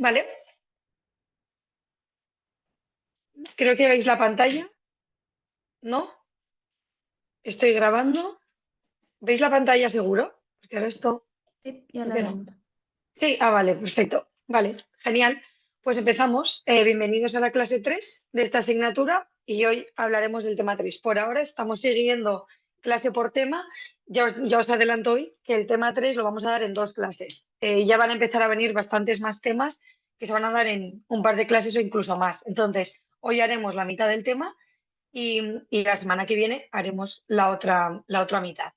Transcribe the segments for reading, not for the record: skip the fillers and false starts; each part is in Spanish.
Vale, creo que veis la pantalla, ¿no? Estoy grabando. ¿Veis la pantalla seguro? Porque ahora esto, Sí, ya creo la que no. vemos. Sí, vale, perfecto. Vale, genial. Pues empezamos. Bienvenidos a la clase 3 de esta asignatura y hoy hablaremos del tema 3. Por ahora estamos siguiendo clase por tema. Ya os adelanto hoy que el tema 3 lo vamos a dar en dos clases. Ya van a empezar a venir bastantes más temas que se van a dar en un par de clases o incluso más. Entonces, hoy haremos la mitad del tema y la semana que viene haremos la otra mitad.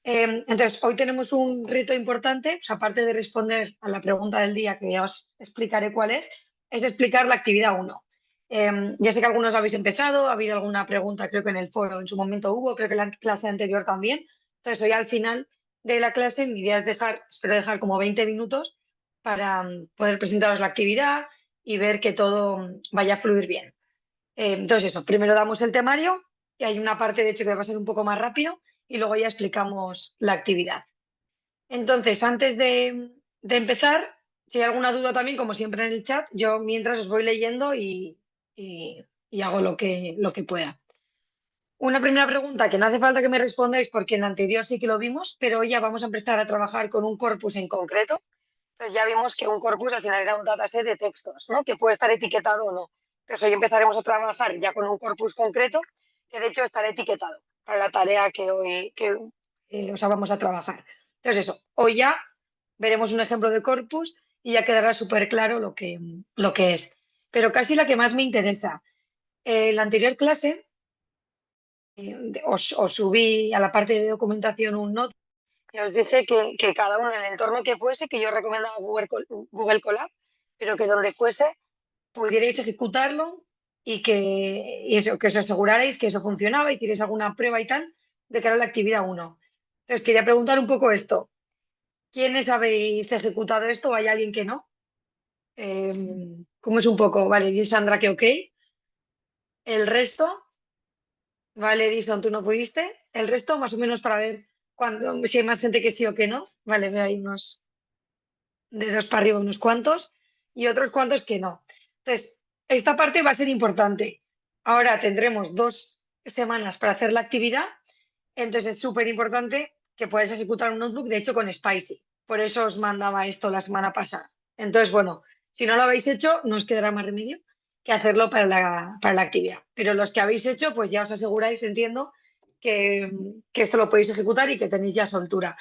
Entonces, hoy tenemos un reto importante, o sea, aparte de responder a la pregunta del día, que ya os explicaré cuál es explicar la actividad 1. Ya sé que algunos habéis empezado, ha habido alguna pregunta, creo que en el foro en su momento hubo, creo que en la clase anterior también. Entonces, hoy al final de la clase, mi idea es espero dejar como 20 minutos para poder presentaros la actividad y ver que todo vaya a fluir bien. Entonces, eso, primero damos el temario, y hay una parte, de hecho, que va a ser un poco más rápido, y luego ya explicamos la actividad. Entonces, antes de empezar, si hay alguna duda también, como siempre en el chat, yo mientras os voy leyendo y hago lo que pueda. Una primera pregunta que no hace falta que me respondáis porque en la anterior sí que lo vimos, pero hoy ya vamos a empezar a trabajar con un corpus en concreto. Entonces ya vimos que un corpus al final era un dataset de textos, ¿no? Que puede estar etiquetado o no. Entonces hoy empezaremos a trabajar ya con un corpus concreto que de hecho estará etiquetado para la tarea que hoy o sea, vamos a trabajar. Entonces eso, hoy ya veremos un ejemplo de corpus y ya quedará súper claro lo que es. Pero casi la que más me interesa. En la anterior clase os subí a la parte de documentación un note y os dije que cada uno en el entorno que fuese, que yo recomendaba Google Colab, pero que donde fuese pudierais ejecutarlo y eso, que os asegurarais que eso funcionaba, hicierais alguna prueba y tal, de cara a la actividad 1. Entonces, quería preguntar un poco esto. ¿Quiénes habéis ejecutado esto o hay alguien que no? ¿Cómo es un poco? Vale, dice Sandra que ok. El resto, vale, Edison, tú no pudiste. El resto, más o menos para ver si hay más gente que sí o que no. Vale, veo ahí unos dedos para arriba unos cuantos y otros cuantos que no. Entonces, esta parte va a ser importante. Ahora tendremos 2 semanas para hacer la actividad, entonces es súper importante que podáis ejecutar un notebook, de hecho con Spicy. Por eso os mandaba esto la semana pasada. Entonces, bueno, si no lo habéis hecho, no os quedará más remedio que hacerlo para la actividad. Pero los que habéis hecho, pues ya os aseguráis, entiendo, que esto lo podéis ejecutar y que tenéis ya soltura.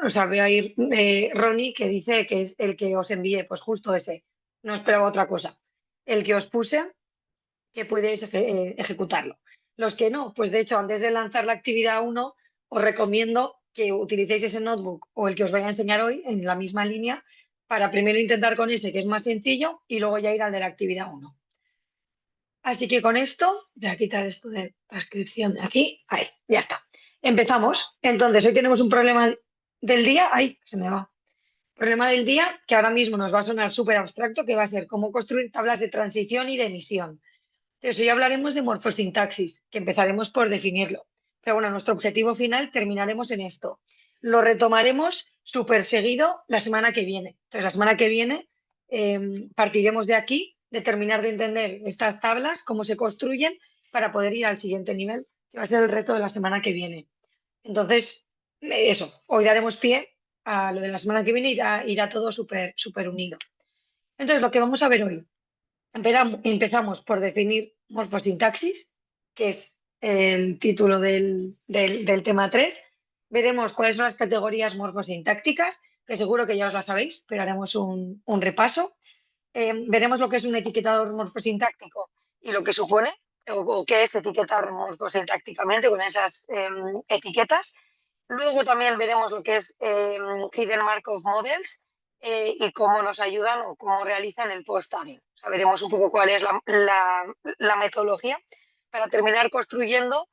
O sea, veo ahí Ronnie que dice que es el que os envié, pues justo ese. No esperaba otra cosa. El que os puse, que pudierais ejecutarlo. Los que no, pues de hecho, antes de lanzar la actividad 1, os recomiendo que utilicéis ese notebook o el que os voy a enseñar hoy en la misma línea para primero intentar con ese, que es más sencillo, y luego ya ir al de la actividad 1. Así que con esto, voy a quitar esto de transcripción de aquí. Ahí, ya está. Empezamos. Entonces, hoy tenemos un problema del día. Ay, se me va. Problema del día que ahora mismo nos va a sonar súper abstracto, que va a ser cómo construir tablas de transición y de emisión. Entonces, hoy hablaremos de morfosintaxis, que empezaremos por definirlo. Pero bueno, nuestro objetivo final terminaremos en esto. Lo retomaremos súper seguido la semana que viene. Entonces, la semana que viene partiremos de aquí, de terminar de entender estas tablas, cómo se construyen, para poder ir al siguiente nivel, que va a ser el reto de la semana que viene. Entonces, eso, hoy daremos pie a lo de la semana que viene, irá todo súper súper unido. Entonces, lo que vamos a ver hoy. Empezamos por definir morfosintaxis, que es el título del tema 3. Veremos cuáles son las categorías morfosintácticas, que seguro que ya os las sabéis, pero haremos un repaso. Veremos lo que es un etiquetador morfosintáctico y lo que supone, o qué es etiquetar morfosintácticamente con esas etiquetas. Luego también veremos lo que es Hidden Markov Models y cómo nos ayudan o cómo realizan el post-tagging. O sea, veremos un poco cuál es la metodología para terminar construyendo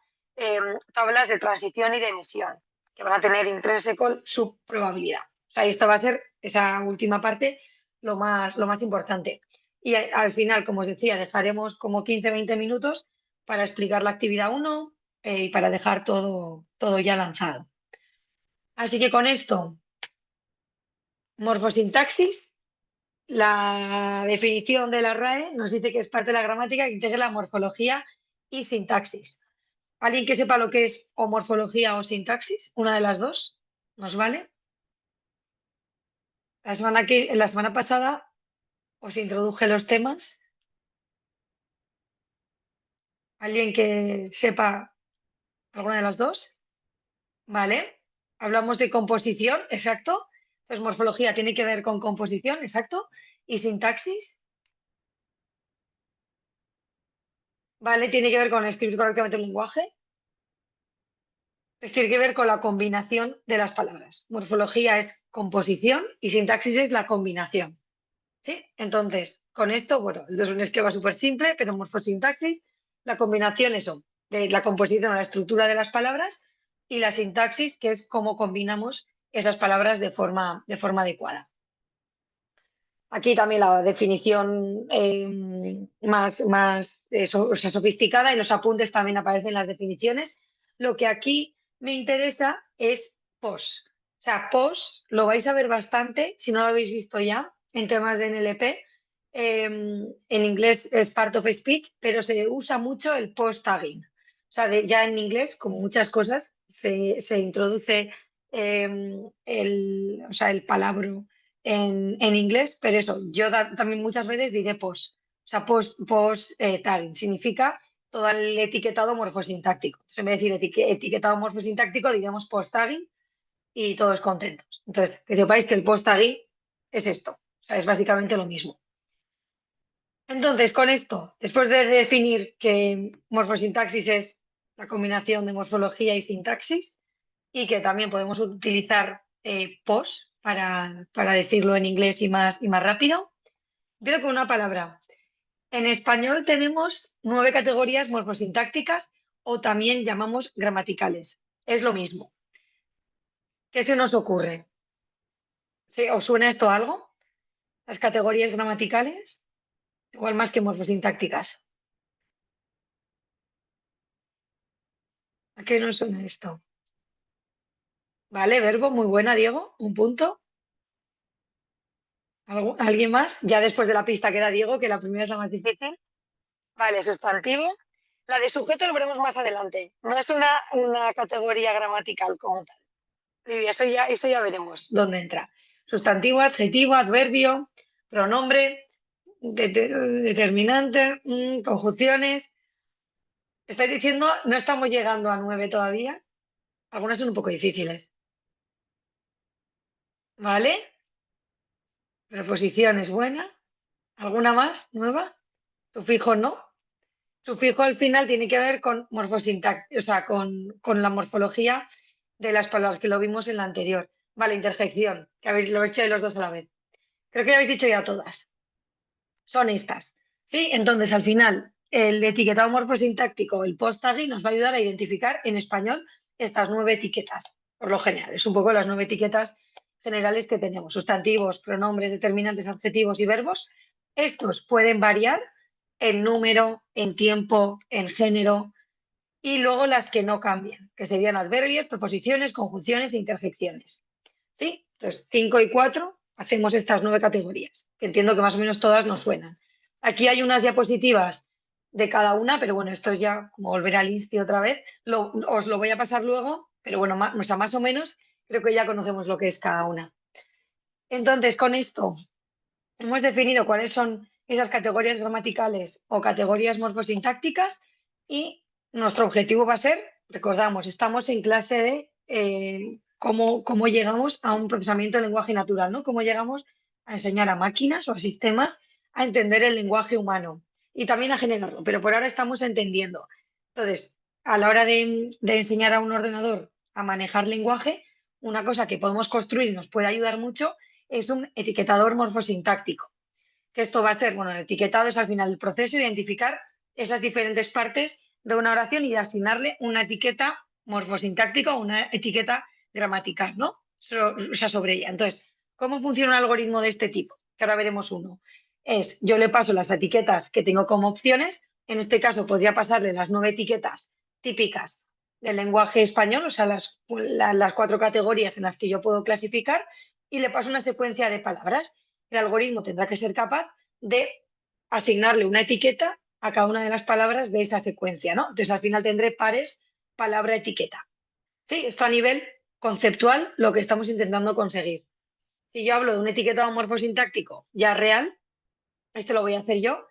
tablas de transición y de emisión, que van a tener intrínseco su probabilidad. O sea, esto va a ser esa última parte lo más importante. Y al final, como os decía, dejaremos como 15-20 minutos para explicar la actividad 1 y para dejar todo ya lanzado. Así que con esto, morfosintaxis, la definición de la RAE nos dice que es parte de la gramática que integra la morfología y sintaxis. ¿Alguien que sepa lo que es o morfología o sintaxis? Una de las dos, ¿nos vale? La semana pasada os introduje los temas. ¿Alguien que sepa alguna de las dos? ¿Vale? Hablamos de composición, exacto. Entonces, morfología tiene que ver con composición, exacto. Y sintaxis, ¿vale? Tiene que ver con escribir correctamente el lenguaje. Pues tiene que ver con la combinación de las palabras. Morfología es composición y sintaxis es la combinación. ¿Sí? Entonces, con esto, bueno, esto es un esquema súper simple, pero morfosintaxis, la combinación eso, de la composición o la estructura de las palabras y la sintaxis, que es cómo combinamos esas palabras de forma adecuada. Aquí también la definición o sea, sofisticada y los apuntes también aparecen las definiciones. Lo que aquí me interesa es POS. O sea, POS lo vais a ver bastante, si no lo habéis visto ya, en temas de NLP. En inglés es part of speech, pero se usa mucho el post tagging. O sea, ya en inglés, como muchas cosas, se introduce o sea, el palabra en inglés, pero eso, yo también muchas veces diré post. O sea, post tagging significa todo el etiquetado morfosintáctico. Entonces, en vez de decir etiquetado morfosintáctico, diremos post tagging y todos contentos. Entonces, que sepáis que el post tagging es esto. O sea, es básicamente lo mismo. Entonces, con esto, después de definir que morfosintaxis es la combinación de morfología y sintaxis, y que también podemos utilizar POS para decirlo en inglés y más rápido, empiezo con una palabra. En español tenemos 9 categorías morfosintácticas o también llamamos gramaticales. Es lo mismo. ¿Qué se nos ocurre? ¿Sí? ¿Os suena esto a algo? Las categorías gramaticales, igual más que morfosintácticas. ¿A qué nos suena esto? Vale, verbo, muy buena, Diego. Un punto. ¿Alguien más? Ya después de la pista queda Diego, que la primera es la más difícil. Vale, sustantivo. La de sujeto lo veremos más adelante. No es una categoría gramatical como tal. Y eso ya veremos dónde entra. Sustantivo, adjetivo, adverbio, pronombre, determinante, conjunciones. ¿Estáis diciendo no estamos llegando a 9 todavía? Algunas son un poco difíciles. ¿Vale? Preposición es buena. ¿Alguna más nueva? Sufijo no. Sufijo al final tiene que ver con morfosintaxis, o sea, con la morfología de las palabras que lo vimos en la anterior. Vale, interjección, que lo habéis hecho de los dos a la vez. Creo que ya habéis dicho ya todas. Son estas. ¿Sí? Entonces, al final, el etiquetado morfosintáctico, el post-tagging, nos va a ayudar a identificar en español estas 9 etiquetas, por lo general. Es un poco las 9 etiquetas generales que tenemos. Sustantivos, pronombres, determinantes, adjetivos y verbos. Estos pueden variar en número, en tiempo, en género, y luego las que no cambian, que serían adverbios, preposiciones, conjunciones e interjecciones. ¿Sí? Entonces, 5 y 4 hacemos estas 9 categorías, que entiendo que más o menos todas nos suenan. Aquí hay unas diapositivas de cada una, pero bueno, esto es ya como volver al Insti otra vez. Os lo voy a pasar luego, pero bueno, o sea, más o menos creo que ya conocemos lo que es cada una. Entonces, con esto hemos definido cuáles son esas categorías gramaticales o categorías morfosintácticas y nuestro objetivo va a ser, recordamos, estamos en clase de cómo llegamos a un procesamiento del lenguaje natural, ¿no? Cómo llegamos a enseñar a máquinas o a sistemas a entender el lenguaje humano y también a generarlo, pero por ahora estamos entendiendo. Entonces, a la hora de enseñar a un ordenador a manejar lenguaje, una cosa que podemos construir y nos puede ayudar mucho es un etiquetador morfosintáctico, que esto va a ser, bueno, el etiquetado es al final el proceso de identificar esas diferentes partes de una oración y de asignarle una etiqueta morfosintáctica o una etiqueta gramatical, ¿no? O sea, sobre ella. Entonces, ¿cómo funciona un algoritmo de este tipo? Que ahora veremos uno. Yo le paso las etiquetas que tengo como opciones, en este caso podría pasarle las 9 etiquetas típicas del lenguaje español, o sea, las 4 categorías en las que yo puedo clasificar, y le paso una secuencia de palabras. el algoritmo tendrá que ser capaz de asignarle una etiqueta a cada una de las palabras de esa secuencia, ¿no? Entonces, al final tendré pares palabra-etiqueta. Sí, esto a nivel conceptual, lo que estamos intentando conseguir. Si yo hablo de un etiquetado morfosintáctico ya real, esto lo voy a hacer yo,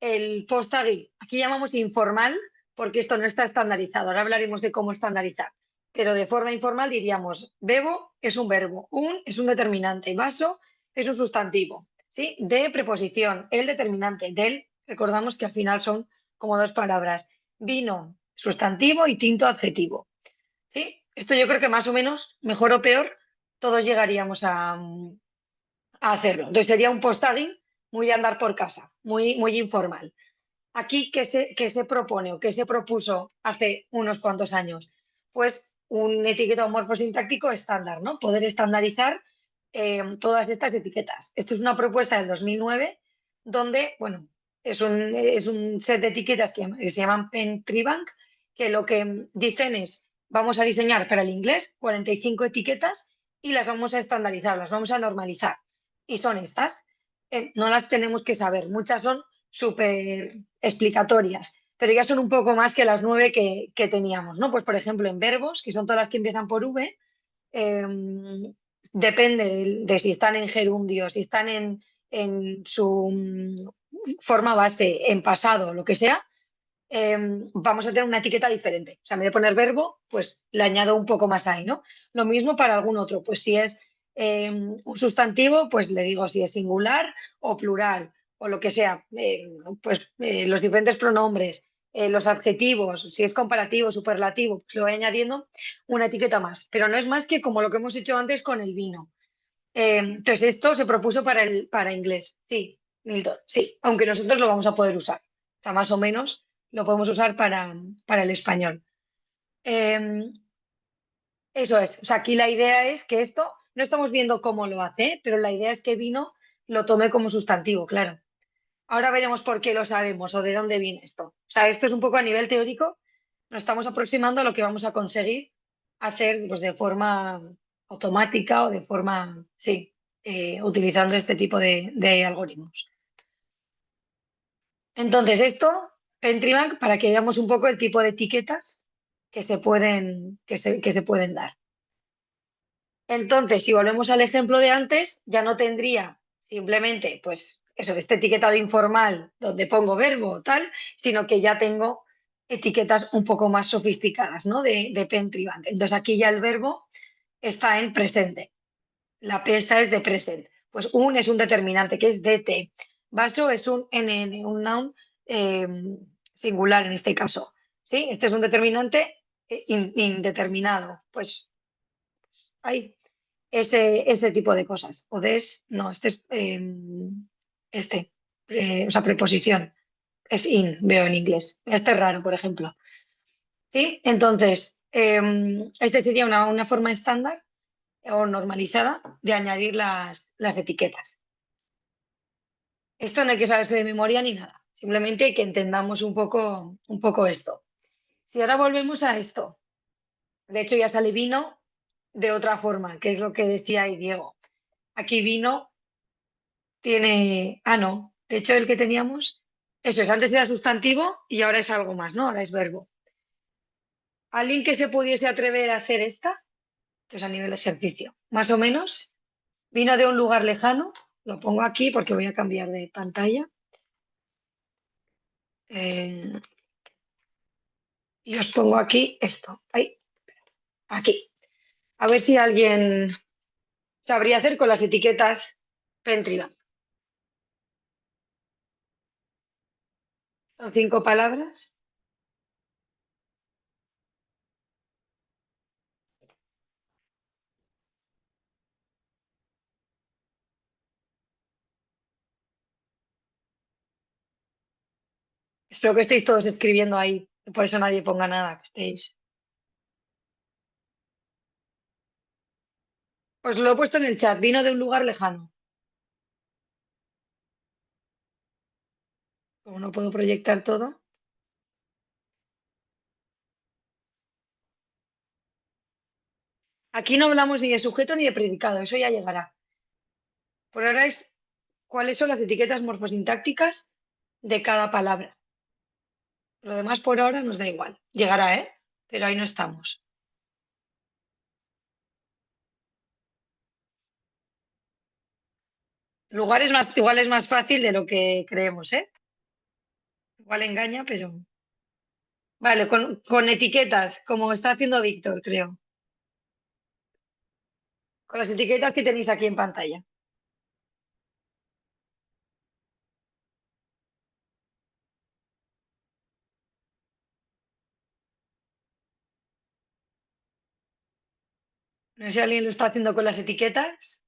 el post-tagging, aquí llamamos informal porque esto no está estandarizado. Ahora hablaremos de cómo estandarizar. Pero de forma informal diríamos, bebo es un verbo, un es un determinante, vaso es un sustantivo, ¿sí? De preposición, el determinante, del, recordamos que al final son como dos palabras, vino, sustantivo y tinto, adjetivo, ¿sí? Esto yo creo que más o menos, mejor o peor, todos llegaríamos a hacerlo. Entonces sería un post-tagging muy de andar por casa, muy informal. Aquí, ¿qué se propone o qué se propuso hace unos cuantos años? Pues un etiquetado morfosintáctico estándar, ¿no? Poder estandarizar todas estas etiquetas. Esto es una propuesta del 2009 donde, bueno, es un set de etiquetas que se llaman Pentribank, que lo que dicen es, vamos a diseñar para el inglés 45 etiquetas y las vamos a estandarizar, las vamos a normalizar. Y son estas. No las tenemos que saber. Muchas son súper explicatorias, pero ya son un poco más que las 9 que teníamos, ¿no? Pues por ejemplo, en verbos, que son todas las que empiezan por V, eh, depende de si están en gerundio, si están en su forma base, en pasado, lo que sea, vamos a tener una etiqueta diferente. O sea, en vez de poner verbo, pues le añado un poco más ahí, ¿no? Lo mismo para algún otro, pues si es un sustantivo, pues le digo si es singular o plural o lo que sea, los diferentes pronombres, los adjetivos, si es comparativo, superlativo, pues le voy añadiendo una etiqueta más, pero no es más que como lo que hemos hecho antes con el vino. Entonces, esto se propuso para inglés, sí, Milton, sí, aunque nosotros lo vamos a poder usar. O sea, más o menos lo podemos usar para el español. Eh, Eso es, o sea, aquí la idea es que esto, no estamos viendo cómo lo hace, pero la idea es que vino lo tome como sustantivo, claro. Ahora veremos por qué lo sabemos o de dónde viene esto. O sea, esto es un poco a nivel teórico, nos estamos aproximando a lo que vamos a conseguir hacer pues, de forma automática o de forma, sí, utilizando este tipo de algoritmos. Entonces, esto, Pentribank, para que veamos un poco el tipo de etiquetas que se pueden dar. Entonces, si volvemos al ejemplo de antes, ya no tendría simplemente, pues, eso, este etiquetado informal donde pongo verbo o tal, sino que ya tengo etiquetas un poco más sofisticadas, ¿no? De Pentribank. Entonces, aquí ya el verbo está en presente. La P esta es de present. Pues un es un determinante, que es DT. Vaso es un NN, un noun eh, singular en este caso. ¿Sí? Este es un determinante indeterminado. Pues hay ese tipo de cosas. O des, no, este es o sea, preposición. Es in, veo en inglés. Este es raro, por ejemplo. ¿Sí? Entonces, este sería una forma estándar o normalizada de añadir las etiquetas. Esto no hay que saberse de memoria ni nada, simplemente que entendamos un poco esto. Si ahora volvemos a esto, de hecho ya sale vino de otra forma, que es lo que decía ahí Diego. Aquí vino no, de hecho el que teníamos, eso es, antes era sustantivo y ahora es algo más, ¿no? Ahora es verbo. ¿Alguien que se pudiese atrever a hacer esta? Pues a nivel de ejercicio, más o menos, vino de un lugar lejano, lo pongo aquí porque voy a cambiar de pantalla. Eh, y os pongo aquí esto. Ahí, aquí. A ver si alguien sabría hacer con las etiquetas Pentribank. Son 5 palabras. Espero que estéis todos escribiendo ahí. Por eso nadie ponga nada, que estéis. Os lo he puesto en el chat. Vino de un lugar lejano. Como no puedo proyectar todo. Aquí no hablamos ni de sujeto ni de predicado. Eso ya llegará. Por ahora es. cuáles son las etiquetas morfosintácticas de cada palabra. Lo demás por ahora nos da igual. Llegará, ¿eh? Pero ahí no estamos. Igual es más fácil de lo que creemos, ¿eh? Igual engaña, pero. Vale, con etiquetas, como está haciendo Víctor, creo. Con las etiquetas que tenéis aquí en pantalla. No sé si alguien lo está haciendo con las etiquetas.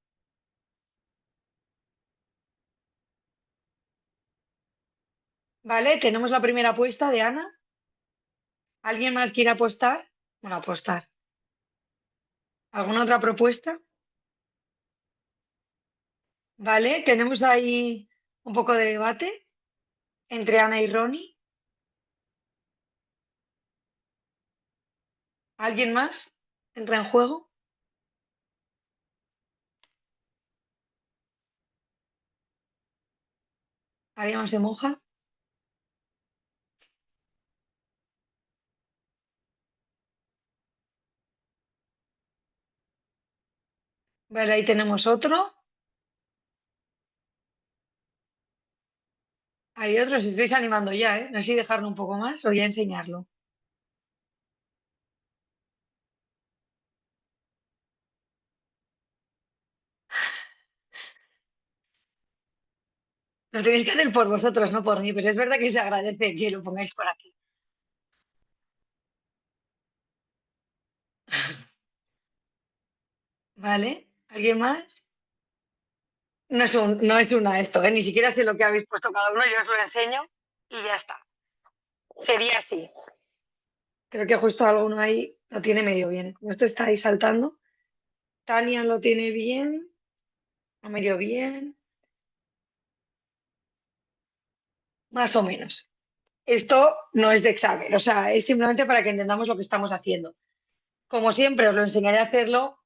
Vale, tenemos la primera apuesta de Ana. ¿Alguien más quiere apostar? Bueno, apostar. ¿Alguna otra propuesta? Vale, tenemos ahí un poco de debate entre Ana y Ronnie. ¿Alguien más entra en juego? ¿Alguien más se moja? Vale, ahí tenemos otro. Hay otro, os estáis animando ya, ¿eh? No sé si dejarlo un poco más o ya enseñarlo. Lo tenéis que hacer por vosotros, no por mí, pero es verdad que se agradece que lo pongáis por aquí. ¿Vale? ¿Alguien más? No es una esto, ¿eh? Ni siquiera sé lo que habéis puesto cada uno, yo os lo enseño y ya está. Sería así. Creo que justo alguno ahí lo tiene medio bien. Como esto está ahí saltando. Tania lo tiene bien, o medio bien, más o menos. Esto no es de examen, o sea, es simplemente para que entendamos lo que estamos haciendo. Como siempre, os lo enseñaré a hacerlo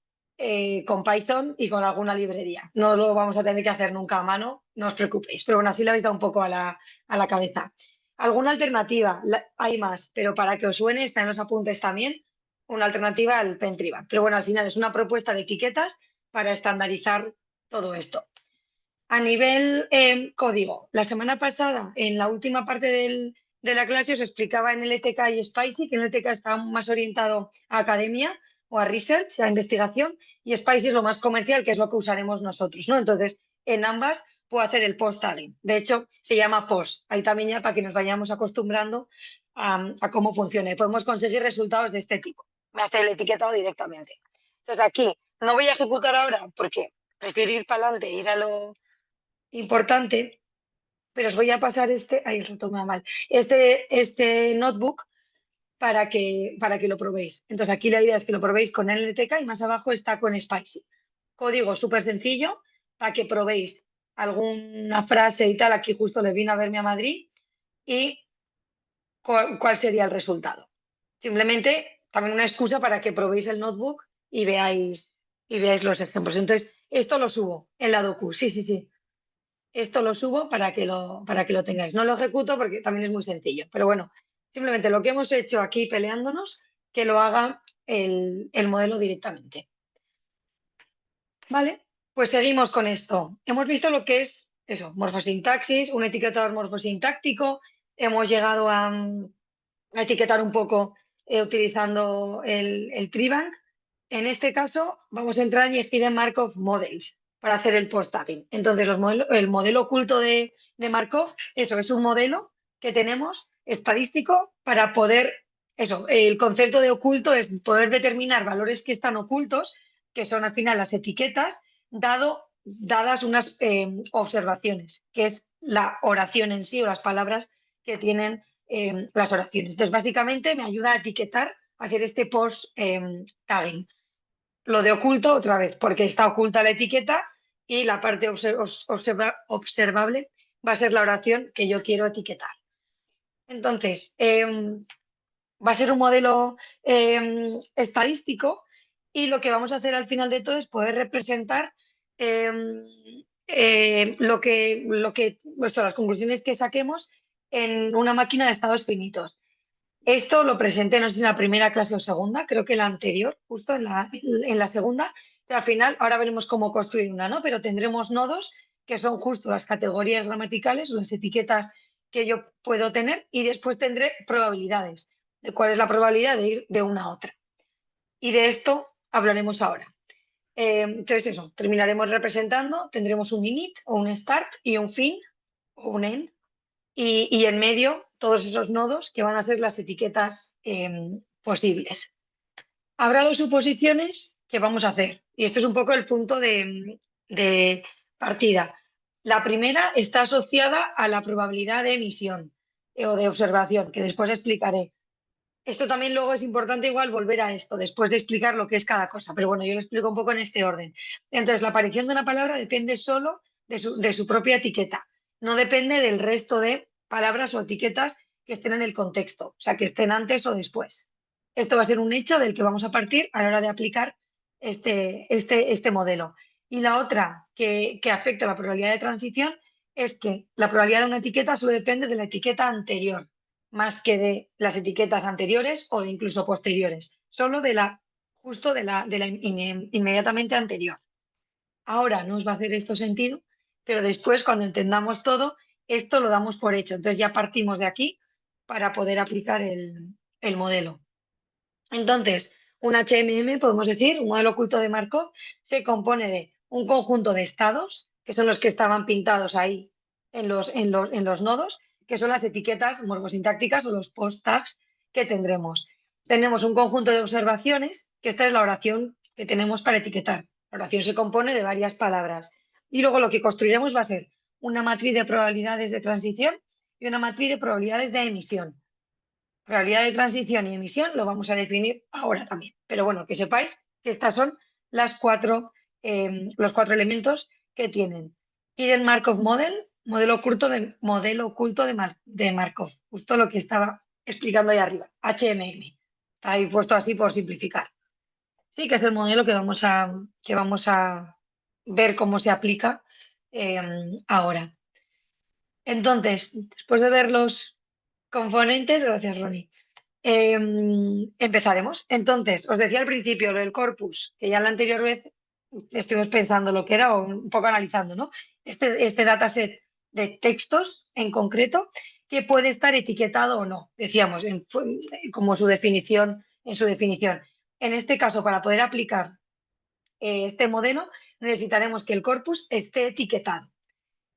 con Python y con alguna librería. No lo vamos a tener que hacer nunca a mano, no os preocupéis. Pero bueno, así le habéis dado un poco a la cabeza. ¿Alguna alternativa? Hay más, pero para que os suene, está en los apuntes también, una alternativa al Pentriban. Pero bueno, al final es una propuesta de etiquetas para estandarizar todo esto. A nivel código, la semana pasada, en la última parte de la clase, os explicaba en LTK y Spicy, que en LTK está más orientado a academia o a research, a investigación, y Spicy es lo más comercial, que es lo que usaremos nosotros, ¿no? Entonces, en ambas puedo hacer el post tagging. De hecho, se llama post. Ahí también ya para que nos vayamos acostumbrando a cómo funciona. Y podemos conseguir resultados de este tipo. Me hace el etiquetado directamente. Entonces, aquí no voy a ejecutar ahora porque prefiero ir para adelante, ir a lo importante, pero os voy a pasar ahí retoma mal, este notebook para que lo probéis. Entonces aquí la idea es que lo probéis con LTK y más abajo está con Spicy. Código súper sencillo para que probéis alguna frase y tal. Aquí justo le vino a verme a Madrid y cuál sería el resultado. Simplemente también una excusa para que probéis el notebook y veáis los ejemplos. Entonces, esto lo subo en la docu. Sí, sí, sí. Esto lo subo para que lo tengáis. No lo ejecuto porque también es muy sencillo. Pero bueno, simplemente lo que hemos hecho aquí peleándonos, que lo haga el modelo directamente. ¿Vale? Pues seguimos con esto. Hemos visto lo que es eso, morfosintaxis, un etiquetador morfosintáctico. Hemos llegado a etiquetar un poco utilizando el Tribank. En este caso, vamos a entrar en Hidden Markov Models para hacer el post-tagging. Entonces, el modelo oculto de Markov, eso es un modelo que tenemos estadístico para poder, eso, el concepto de oculto es poder determinar valores que están ocultos, que son al final las etiquetas, dadas unas observaciones, que es la oración en sí o las palabras que tienen las oraciones. Entonces, básicamente me ayuda a etiquetar, a hacer este post-tagging. Lo de oculto, otra vez, porque está oculta la etiqueta y la parte observable va a ser la oración que yo quiero etiquetar. Entonces, va a ser un modelo estadístico y lo que vamos a hacer al final de todo es poder representar las conclusiones que saquemos en una máquina de estados finitos. Esto lo presenté, no sé si en la primera clase o segunda, creo que la anterior, justo en la segunda, que al final ahora veremos cómo construir una, ¿no? Pero tendremos nodos que son justo las categorías gramaticales o las etiquetas que yo puedo tener y después tendré probabilidades de cuál es la probabilidad de ir de una a otra. Y de esto hablaremos ahora. Entonces eso, terminaremos representando, tendremos un init o un start y un fin o un end y en medio todos esos nodos que van a ser las etiquetas posibles. Habrá dos suposiciones que vamos a hacer y esto es un poco el punto de partida. La primera está asociada a la probabilidad de emisión o de observación, que después explicaré. Esto también luego es importante igual volver a esto, después de explicar lo que es cada cosa, pero bueno, yo lo explico un poco en este orden. Entonces, la aparición de una palabra depende solo de su propia etiqueta, no depende del resto de palabras o etiquetas que estén en el contexto, o sea, que estén antes o después. Esto va a ser un hecho del que vamos a partir a la hora de aplicar este modelo. Y la otra que afecta a la probabilidad de transición es que la probabilidad de una etiqueta solo depende de la etiqueta anterior más que de las etiquetas anteriores o incluso posteriores, solo justo de la inmediatamente anterior. Ahora no os va a hacer esto sentido, pero después cuando entendamos todo, esto lo damos por hecho. Entonces ya partimos de aquí para poder aplicar el modelo. Entonces, un HMM, podemos decir, un modelo oculto de Markov, se compone de un conjunto de estados, que son los que estaban pintados ahí en los nodos, que son las etiquetas morfosintácticas o los post tags que tendremos. Tenemos un conjunto de observaciones, que esta es la oración que tenemos para etiquetar. La oración se compone de varias palabras. Y luego lo que construiremos va a ser una matriz de probabilidades de transición y una matriz de probabilidades de emisión. Probabilidad de transición y emisión lo vamos a definir ahora también. Pero bueno, que sepáis que estas son los cuatro elementos que tienen. Hidden Markov Model, modelo oculto de Markov, justo lo que estaba explicando ahí arriba, HMM. Está ahí puesto así por simplificar. Sí, que es el modelo que vamos a ver cómo se aplica eh, ahora. Entonces, después de ver los componentes, gracias Ronnie. Empezaremos. Entonces, os decía al principio lo del corpus, que ya la anterior vez estuvimos pensando lo que era o un poco analizando, ¿no? Este dataset de textos en concreto que puede estar etiquetado o no, decíamos, como su definición, en su definición. En este caso, para poder aplicar este modelo, necesitaremos que el corpus esté etiquetado.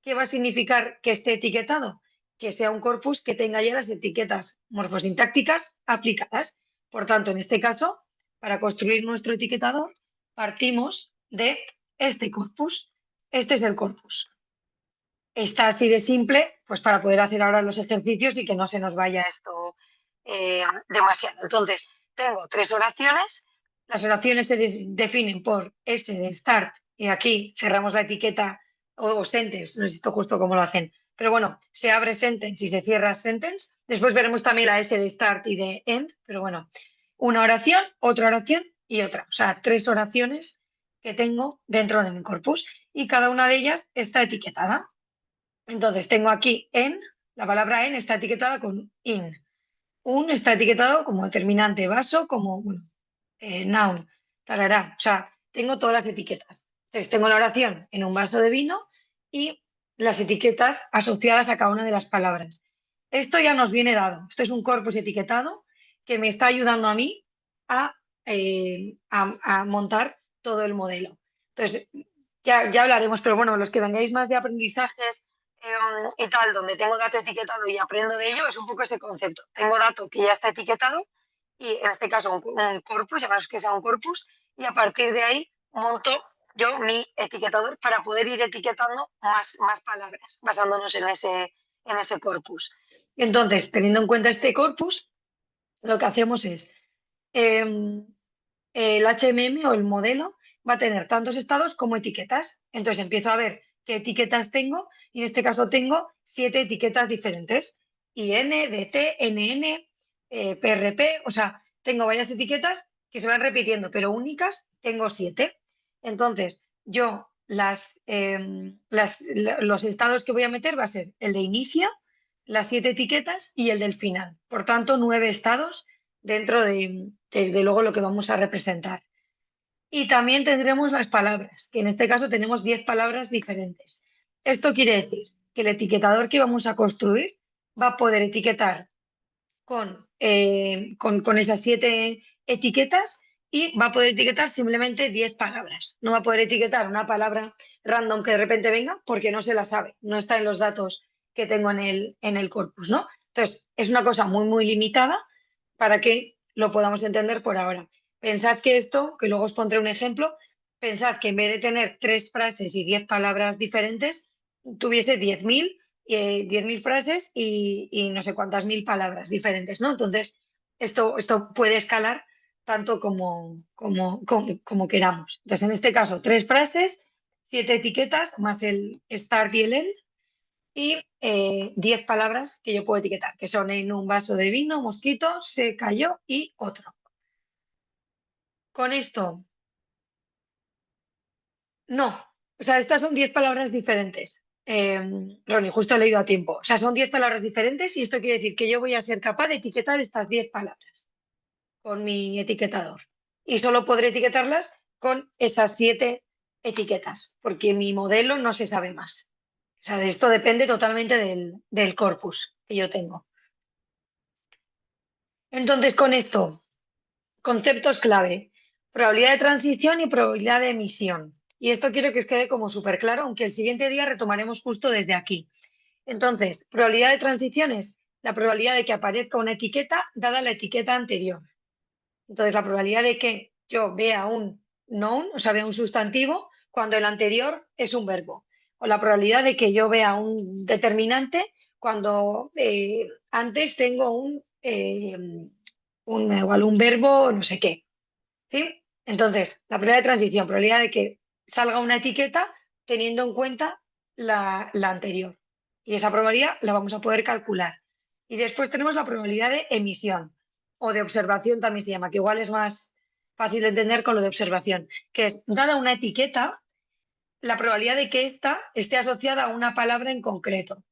¿Qué va a significar que esté etiquetado? Que sea un corpus que tenga ya las etiquetas morfosintácticas aplicadas. Por tanto, en este caso, para construir nuestro etiquetador, partimos de este corpus. Este es el corpus. Está así de simple, pues para poder hacer ahora los ejercicios y que no se nos vaya esto demasiado. Entonces, tengo tres oraciones. Las oraciones se definen por S de start y aquí cerramos la etiqueta o sentence, no sé esto justo cómo lo hacen. Pero bueno, se abre sentence y se cierra sentence. Después veremos también la S de start y de end, pero bueno, una oración, otra oración y otra. O sea, tres oraciones que tengo dentro de mi corpus y cada una de ellas está etiquetada. Entonces, tengo aquí en, la palabra en está etiquetada con in. Un está etiquetado como determinante, vaso, como bueno, noun, tarará. O sea, tengo todas las etiquetas. Entonces, tengo la oración en un vaso de vino y las etiquetas asociadas a cada una de las palabras. Esto ya nos viene dado. Esto es un corpus etiquetado que me está ayudando a mí a montar todo el modelo. Entonces, ya hablaremos, pero bueno, los que vengáis más de aprendizajes y tal, donde tengo dato etiquetado y aprendo de ello, es un poco ese concepto. Tengo dato que ya está etiquetado y en este caso un corpus, llamaros que sea un corpus, y a partir de ahí monto yo mi etiquetador para poder ir etiquetando más palabras, basándonos en ese corpus. Entonces, teniendo en cuenta este corpus, lo que hacemos es em, el HMM o el modelo va a tener tantos estados como etiquetas. Entonces empiezo a ver qué etiquetas tengo y en este caso tengo 7 etiquetas diferentes. IN, DT, NN, PRP, o sea, tengo varias etiquetas que se van repitiendo, pero únicas tengo 7. Entonces, yo los estados que voy a meter va a ser el de inicio, las 7 etiquetas y el del final. Por tanto, 9 estados dentro de luego lo que vamos a representar. Y también tendremos las palabras, que en este caso tenemos 10 palabras diferentes. Esto quiere decir que el etiquetador que vamos a construir va a poder etiquetar con esas 7 etiquetas y va a poder etiquetar simplemente 10 palabras. No va a poder etiquetar una palabra random que de repente venga porque no se la sabe, no está en los datos que tengo en el corpus, ¿no? Entonces, es una cosa muy, muy limitada para que lo podamos entender por ahora. Pensad que esto, que luego os pondré un ejemplo, pensad que en vez de tener 3 frases y 10 palabras diferentes, tuviese 10.000 frases y no sé cuántas mil palabras diferentes, ¿no? Entonces, esto puede escalar tanto como queramos. Entonces, en este caso, 3 frases, 7 etiquetas, más el start y el end, y 10 palabras que yo puedo etiquetar, que son en un vaso de vino, mosquito, se cayó y otro. Con esto, no, o sea, estas son 10 palabras diferentes. Ronnie, justo he leído a tiempo. O sea, son 10 palabras diferentes y esto quiere decir que yo voy a ser capaz de etiquetar estas 10 palabras con mi etiquetador. Y solo podré etiquetarlas con esas 7 etiquetas, porque mi modelo no se sabe más. O sea, de esto depende totalmente del corpus que yo tengo. Entonces, con esto, conceptos clave, probabilidad de transición y probabilidad de emisión. Y esto quiero que os quede como súper claro, aunque el siguiente día retomaremos justo desde aquí. Entonces, probabilidad de transición es la probabilidad de que aparezca una etiqueta dada la etiqueta anterior. Entonces, la probabilidad de que yo vea un noun, o sea, vea un sustantivo, cuando el anterior es un verbo. O la probabilidad de que yo vea un determinante cuando antes tengo igual un verbo, no sé qué. ¿Sí? Entonces, la probabilidad de transición, probabilidad de que salga una etiqueta teniendo en cuenta la anterior. Y esa probabilidad la vamos a poder calcular. Y después tenemos la probabilidad de emisión o de observación también se llama, que igual es más fácil de entender con lo de observación, que es dada una etiqueta, la probabilidad de que ésta esté asociada a una palabra en concreto.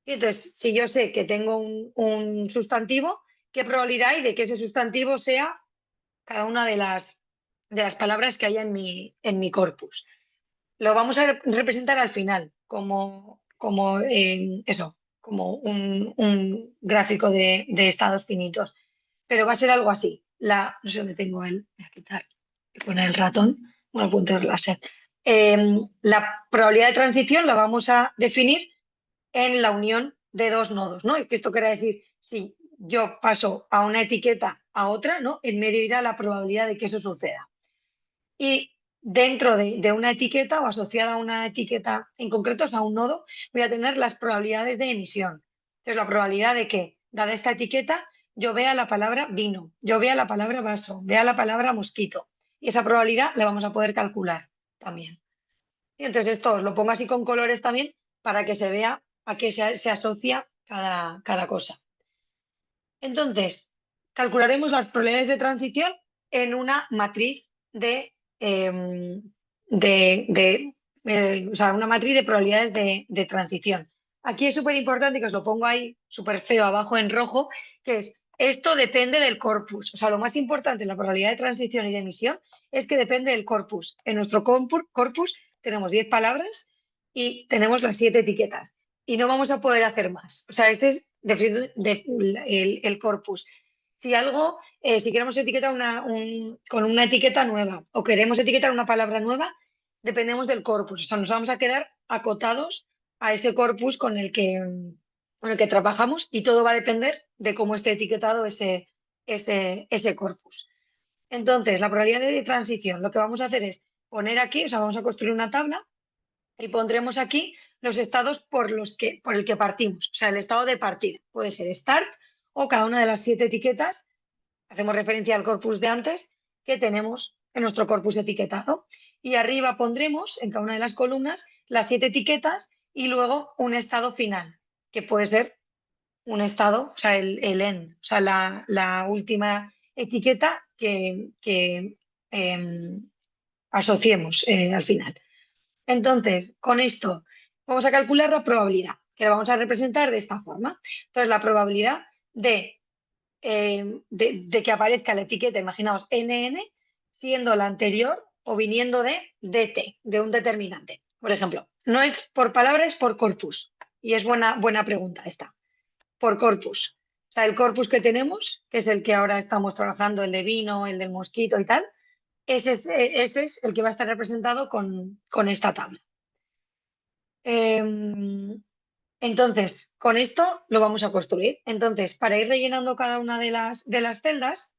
Y entonces, si yo sé que tengo un sustantivo, ¿qué probabilidad hay de que ese sustantivo sea cada una de las palabras que hay en mi corpus? Lo vamos a representar al final como un gráfico de estados finitos, pero va a ser algo así. No sé dónde tengo voy a quitar y poner el ratón, bueno, el puntero láser. La probabilidad de transición la vamos a definir en la unión de dos nodos, ¿no? Y que esto quiere decir, si yo paso a una etiqueta a otra, ¿no? En medio irá la probabilidad de que eso suceda. Y dentro de una etiqueta o asociada a una etiqueta en concreto, o sea, a un nodo, voy a tener las probabilidades de emisión. Entonces, la probabilidad de que, dada esta etiqueta, yo vea la palabra vino, yo vea la palabra vaso, vea la palabra mosquito. Y esa probabilidad la vamos a poder calcular también. Y entonces esto os lo pongo así con colores también para que se vea a qué se asocia cada cosa. Entonces, calcularemos las probabilidades de transición en una matriz o sea, una matriz de probabilidades de transición. Aquí es súper importante que os lo pongo ahí súper feo abajo en rojo, que es, esto depende del corpus. O sea, lo más importante en la probabilidad de transición y de emisión es que depende del corpus. En nuestro corpus tenemos 10 palabras y tenemos las 7 etiquetas y no vamos a poder hacer más. O sea, ese es el corpus. Si queremos etiquetar con una etiqueta nueva o queremos etiquetar una palabra nueva, dependemos del corpus. O sea, nos vamos a quedar acotados a ese corpus con el que trabajamos y todo va a depender de cómo esté etiquetado ese corpus. Entonces, la probabilidad de transición, lo que vamos a hacer es poner aquí, o sea, vamos a construir una tabla y pondremos aquí los estados por el que partimos. O sea, el estado de partida puede ser start o cada una de las 7 etiquetas. Hacemos referencia al corpus de antes que tenemos en nuestro corpus etiquetado. Y arriba pondremos en cada una de las columnas las 7 etiquetas y luego un estado final, que puede ser un estado, o sea, el end, o sea, la última etiqueta que asociemos al final. Entonces, con esto vamos a calcular la probabilidad, que la vamos a representar de esta forma. Entonces, la probabilidad de que aparezca la etiqueta, imaginaos, NN, siendo la anterior o viniendo de DT, de un determinante. Por ejemplo, no es por palabra, es por corpus. Y es buena pregunta esta. Por corpus. O sea, el corpus que tenemos, que es el que ahora estamos trabajando, el de vino, el del mosquito y tal, ese es el que va a estar representado con esta tabla. Entonces, con esto lo vamos a construir. Entonces, para ir rellenando cada una de las celdas,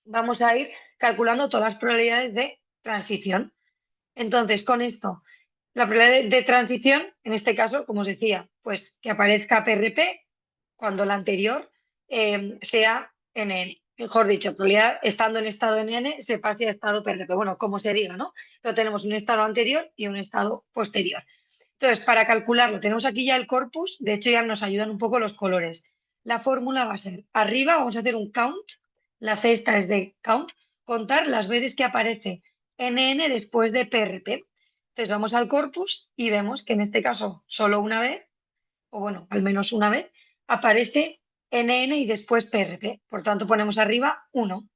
vamos a ir calculando todas las probabilidades de transición. Entonces, con esto, la probabilidad de transición, en este caso, como os decía, pues que aparezca PRP cuando la anterior sea NN. Mejor dicho, probabilidad estando en estado NN se pase a estado PRP. Bueno, como se diga, ¿no? Pero tenemos un estado anterior y un estado posterior. Entonces, para calcularlo, tenemos aquí ya el corpus, de hecho ya nos ayudan un poco los colores. La fórmula va a ser, arriba vamos a hacer un count, la C esta es de count, contar las veces que aparece NN después de PRP. Entonces vamos al corpus y vemos que en este caso solo una vez, o bueno, al menos una vez, aparece NN y después PRP. Por tanto, ponemos arriba 1.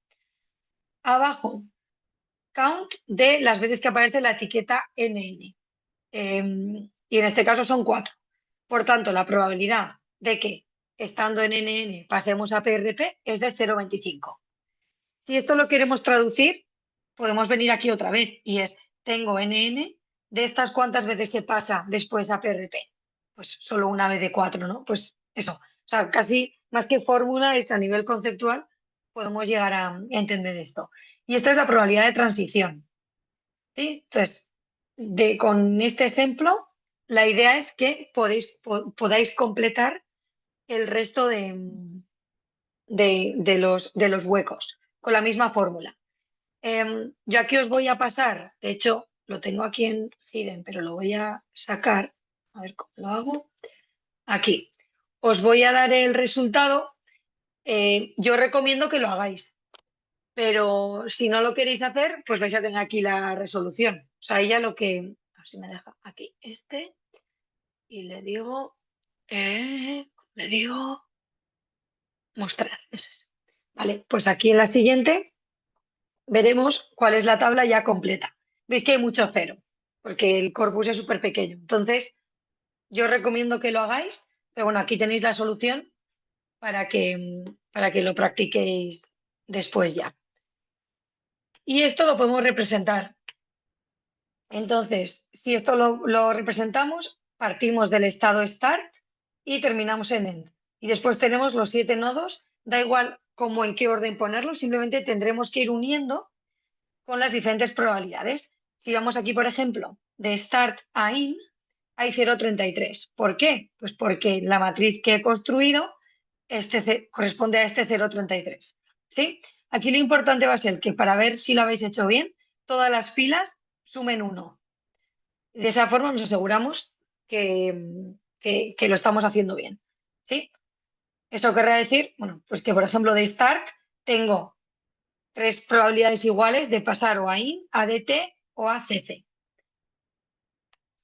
Abajo, count de las veces que aparece la etiqueta NN. Y en este caso son 4. Por tanto, la probabilidad de que estando en NN pasemos a PRP es de 0,25. Si esto lo queremos traducir, podemos venir aquí otra vez y es, tengo NN, de estas cuántas veces se pasa después a PRP. Pues solo una vez de 4, ¿no? Pues eso. O sea, casi más que fórmula es a nivel conceptual, podemos llegar a entender esto. Y esta es la probabilidad de transición. ¿Sí? Entonces, con este ejemplo, la idea es que podáis completar el resto de los huecos con la misma fórmula. Yo aquí os voy a pasar, de hecho, lo tengo aquí en Hidden, pero lo voy a sacar. A ver cómo lo hago. Aquí. Os voy a dar el resultado. Yo recomiendo que lo hagáis, pero si no lo queréis hacer, pues vais a tener aquí la resolución. O sea, ella lo que, a ver si me deja aquí y le digo mostrar. Eso es. Vale, pues aquí en la siguiente veremos cuál es la tabla ya completa. Veis que hay mucho cero, porque el corpus es súper pequeño. Entonces, yo recomiendo que lo hagáis, pero bueno, aquí tenéis la solución para que lo practiquéis después ya. Y esto lo podemos representar. Entonces, si esto lo representamos, partimos del estado start y terminamos en end. Y después tenemos los 7 nodos, da igual cómo en qué orden ponerlos, simplemente tendremos que ir uniendo con las diferentes probabilidades. Si vamos aquí, por ejemplo, de start a in, hay 0,33. ¿Por qué? Pues porque la matriz que he construido corresponde a este 0,33. ¿Sí? Aquí lo importante va a ser que para ver si lo habéis hecho bien, todas las filas sumen 1. De esa forma nos aseguramos que lo estamos haciendo bien. ¿Sí? Eso querrá decir, bueno, pues que por ejemplo de start tengo 3 probabilidades iguales de pasar o a in, a dt o a cc.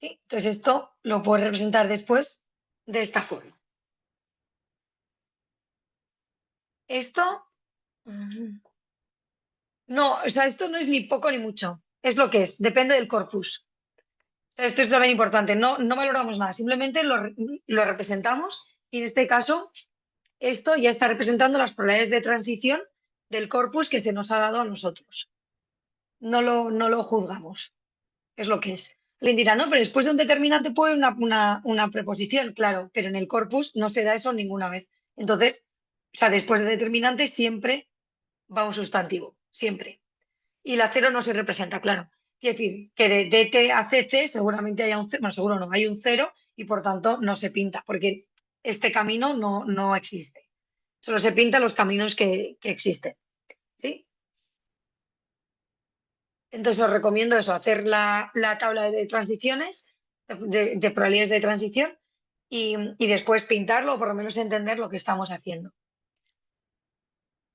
¿Sí? Entonces esto lo puedo representar después de esta forma. Esto, no, o sea, esto no es ni poco ni mucho. Es lo que es, depende del corpus. Esto es también importante. No valoramos nada, simplemente lo representamos y en este caso esto ya está representando las probabilidades de transición del corpus que se nos ha dado a nosotros. No lo juzgamos, es lo que es. Le dirá, no, pero después de un determinante puede una preposición, claro, pero en el corpus no se da eso ninguna vez. Entonces, o sea, después de determinante siempre va un sustantivo, siempre. Y la cero no se representa, claro. Quiere decir que de DT a CC seguramente haya un cero, bueno, seguro no, hay un cero y por tanto no se pinta, porque este camino no existe. Solo se pintan los caminos que existen. ¿Sí? Entonces os recomiendo eso, hacer la tabla de transiciones, de probabilidades de transición y después pintarlo o por lo menos entender lo que estamos haciendo.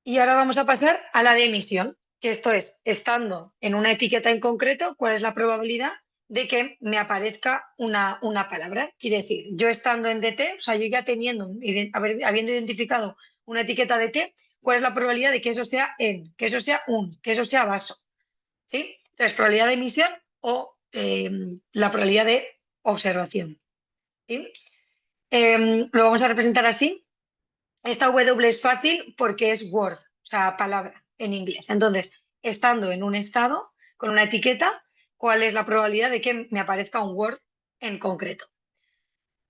Y ahora vamos a pasar a la de emisión, que esto es, estando en una etiqueta en concreto, cuál es la probabilidad de que me aparezca una palabra. Quiere decir, yo estando en DT, o sea, yo ya habiendo identificado una etiqueta de T, ¿cuál es la probabilidad de que eso sea en, que eso sea un, que eso sea vaso? ¿Sí? Entonces, probabilidad de emisión o la probabilidad de observación. ¿Sí? Lo vamos a representar así. Esta W es fácil porque es word, o sea, palabra en inglés. Entonces, estando en un estado con una etiqueta, ¿cuál es la probabilidad de que me aparezca un word en concreto?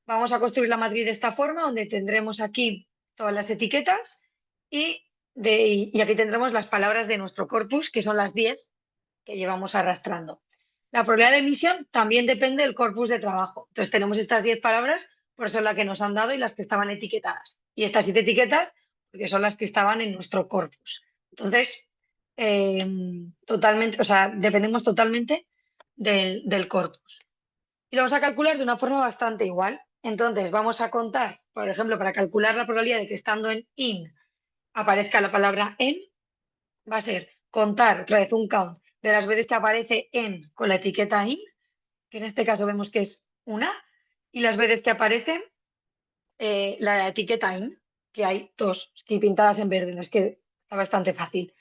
Vamos a construir la matriz de esta forma, donde tendremos aquí todas las etiquetas y aquí tendremos las palabras de nuestro corpus, que son las 10 que llevamos arrastrando. La probabilidad de emisión también depende del corpus de trabajo. Entonces tenemos estas 10 palabras, por eso las que nos han dado y las que estaban etiquetadas. Y estas 7 etiquetas, porque son las que estaban en nuestro corpus. Entonces, totalmente, o sea, dependemos totalmente del corpus. Y lo vamos a calcular de una forma bastante igual. Entonces, vamos a contar, por ejemplo, para calcular la probabilidad de que estando en in aparezca la palabra en, va a ser contar otra vez un count de las veces que aparece en con la etiqueta in, que en este caso vemos que es una, y las veces que aparece la etiqueta in, que hay dos, aquí pintadas en verde, es que está bastante fácil.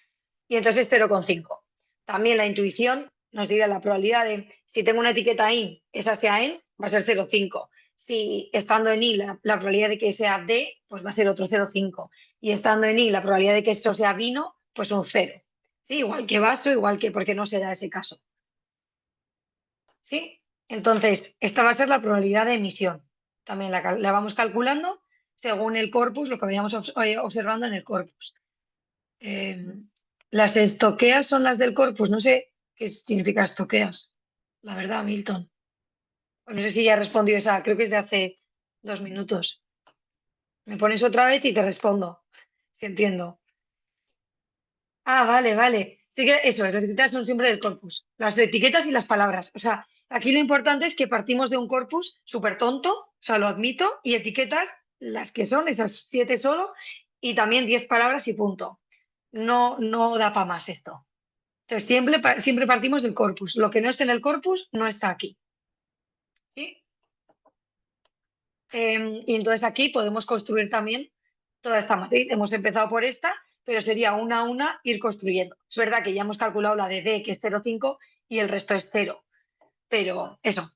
Y entonces es 0,5. También la intuición nos dirá la probabilidad de, si tengo una etiqueta in, esa sea en, va a ser 0,5. Si estando en i la probabilidad de que sea d, pues va a ser otro 0,5. Y estando en i la probabilidad de que eso sea vino, pues un 0. ¿Sí? Igual que vaso, igual que porque no se da ese caso. ¿Sí? Entonces, esta va a ser la probabilidad de emisión. También la vamos calculando según el corpus, lo que vayamos observando en el corpus. Las estoqueas son las del corpus. No sé qué significa estoqueas. La verdad, Milton. No sé si ya respondió esa. Creo que es de hace 2 minutos. Me pones otra vez y te respondo. Si entiendo. Ah, vale, vale. Sí que eso es, las etiquetas son siempre del corpus. Las etiquetas y las palabras. O sea, aquí lo importante es que partimos de un corpus súper tonto, o sea, lo admito, y etiquetas las que son, esas 7 solo, y también 10 palabras y punto. No, no da para más esto. Entonces, siempre partimos del corpus. Lo que no esté en el corpus no está aquí. ¿Sí? Y entonces aquí podemos construir también toda esta matriz. Hemos empezado por esta, pero sería una a una ir construyendo. Es verdad que ya hemos calculado la de D, que es 0,5, y el resto es 0. Pero eso,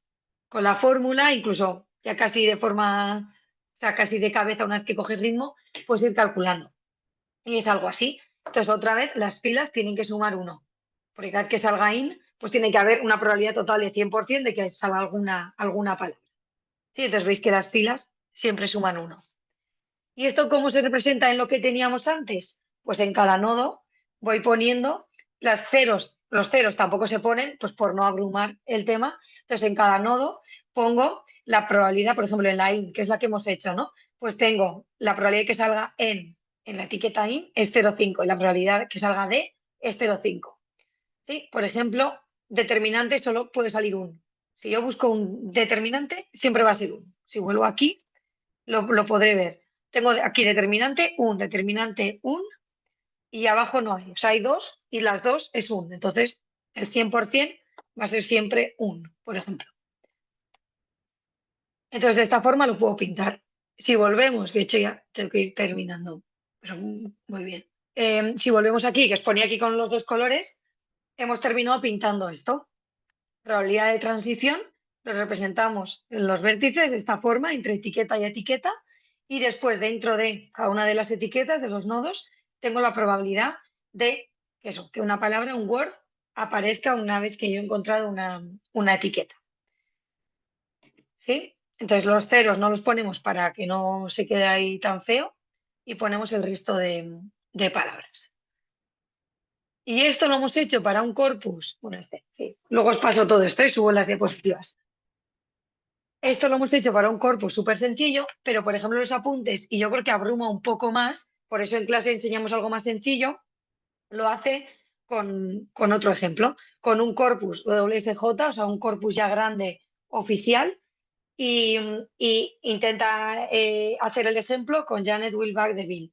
con la fórmula, incluso ya casi de forma, o sea, casi de cabeza, una vez que coges ritmo, puedes ir calculando. Y es algo así. Entonces, otra vez, las filas tienen que sumar 1. Porque cada vez que salga in, pues tiene que haber una probabilidad total de 100% de que salga alguna palabra. ¿Sí? Entonces veis que las filas siempre suman 1. ¿Y esto cómo se representa en lo que teníamos antes? Pues en cada nodo voy poniendo los ceros tampoco se ponen, pues por no abrumar el tema. Entonces en cada nodo pongo la probabilidad, por ejemplo en la in, que es la que hemos hecho, ¿no? Pues tengo la probabilidad de que salga en la etiqueta in es 0,5 y la probabilidad de que salga de es 0,5. ¿Sí? Por ejemplo, determinante solo puede salir un. Si yo busco un determinante, siempre va a ser un. Si vuelvo aquí, lo podré ver. Tengo aquí determinante un, y abajo no hay. O sea, hay dos y las dos es un. Entonces, el 100% va a ser siempre un, por ejemplo. Entonces, de esta forma lo puedo pintar. Si volvemos, que de hecho ya tengo que ir terminando, pero muy bien. Si volvemos aquí, que os ponía aquí con los dos colores, hemos terminado pintando esto. Probabilidad de transición, lo representamos en los vértices de esta forma, entre etiqueta y etiqueta, y después dentro de cada una de las etiquetas de los nodos tengo la probabilidad de que una palabra, un word, aparezca una vez que yo he encontrado una etiqueta. ¿Sí? Entonces los ceros no los ponemos para que no se quede ahí tan feo y ponemos el resto de palabras. Y esto lo hemos hecho para un corpus, bueno, sí. Luego os paso todo esto y subo las diapositivas. Esto lo hemos hecho para un corpus súper sencillo, pero por ejemplo los apuntes, y yo creo que abruma un poco más, por eso en clase enseñamos algo más sencillo, lo hace con otro ejemplo, con un corpus WSJ, o sea, un corpus ya grande oficial, y intenta hacer el ejemplo con Janet Wilbach de Bill.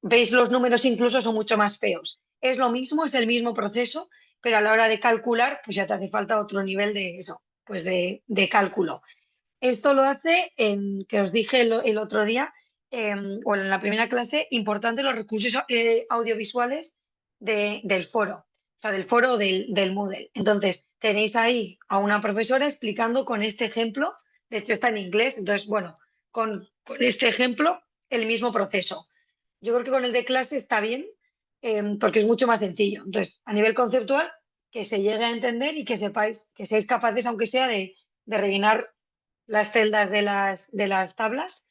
Veis, los números incluso son mucho más feos. Es lo mismo, es el mismo proceso, pero a la hora de calcular, pues ya te hace falta otro nivel de eso, pues de cálculo. Esto lo hace que os dije el otro día, o en la primera clase, importante los recursos audiovisuales del foro, o sea, del foro del Moodle. Entonces, tenéis ahí a una profesora explicando con este ejemplo, de hecho está en inglés, entonces, bueno, con este ejemplo, el mismo proceso. Yo creo que con el de clase está bien, porque es mucho más sencillo. Entonces, a nivel conceptual, que se llegue a entender y que sepáis, que seáis capaces, aunque sea, de rellenar las celdas de las tablas,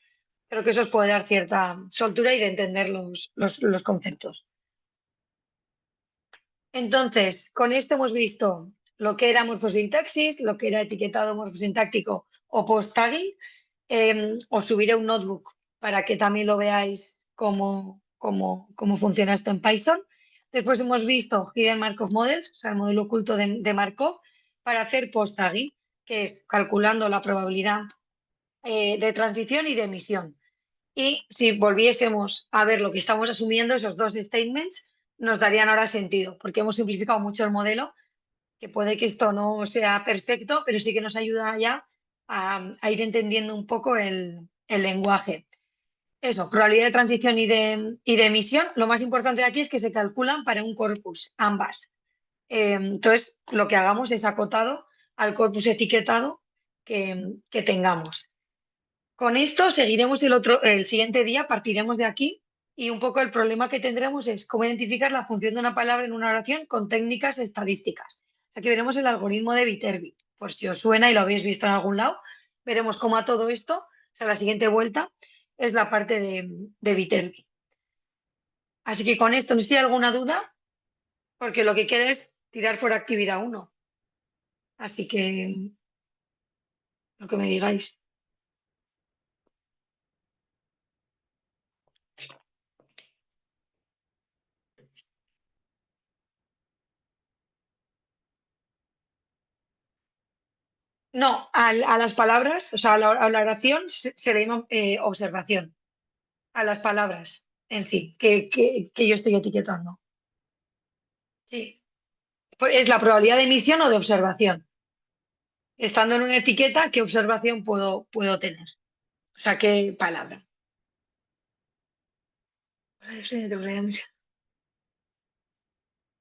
creo que eso os puede dar cierta soltura y de entender los conceptos. Entonces, con esto hemos visto lo que era morfosintaxis, lo que era etiquetado morfosintáctico o post-tagging. Os subiré un notebook para que también lo veáis cómo funciona esto en Python. Después hemos visto Hidden Markov Models, o sea, el modelo oculto de Markov, para hacer post-tagging, que es calculando la probabilidad de transición y de emisión. Y si volviésemos a ver lo que estamos asumiendo, esos dos statements nos darían ahora sentido, porque hemos simplificado mucho el modelo, que puede que esto no sea perfecto, pero sí que nos ayuda ya a ir entendiendo un poco el lenguaje. Eso, probabilidad de transición y de emisión. Lo más importante de aquí es que se calculan para un corpus, ambas. Entonces, lo que hagamos es acotado al corpus etiquetado que tengamos. Con esto seguiremos el siguiente día, partiremos de aquí y un poco el problema que tendremos es cómo identificar la función de una palabra en una oración con técnicas estadísticas. Aquí veremos el algoritmo de Viterbi, por si os suena y lo habéis visto en algún lado. Veremos cómo a todo esto, o sea, la siguiente vuelta es la parte de Viterbi. Así que con esto, no sé si hay alguna duda, porque lo que queda es tirar por actividad uno. Así que lo que me digáis. No, a las palabras, o sea, a la oración se le llama observación, a las palabras en sí, que yo estoy etiquetando. Sí. Es la probabilidad de emisión o de observación. Estando en una etiqueta, ¿qué observación puedo tener? O sea, ¿qué palabra?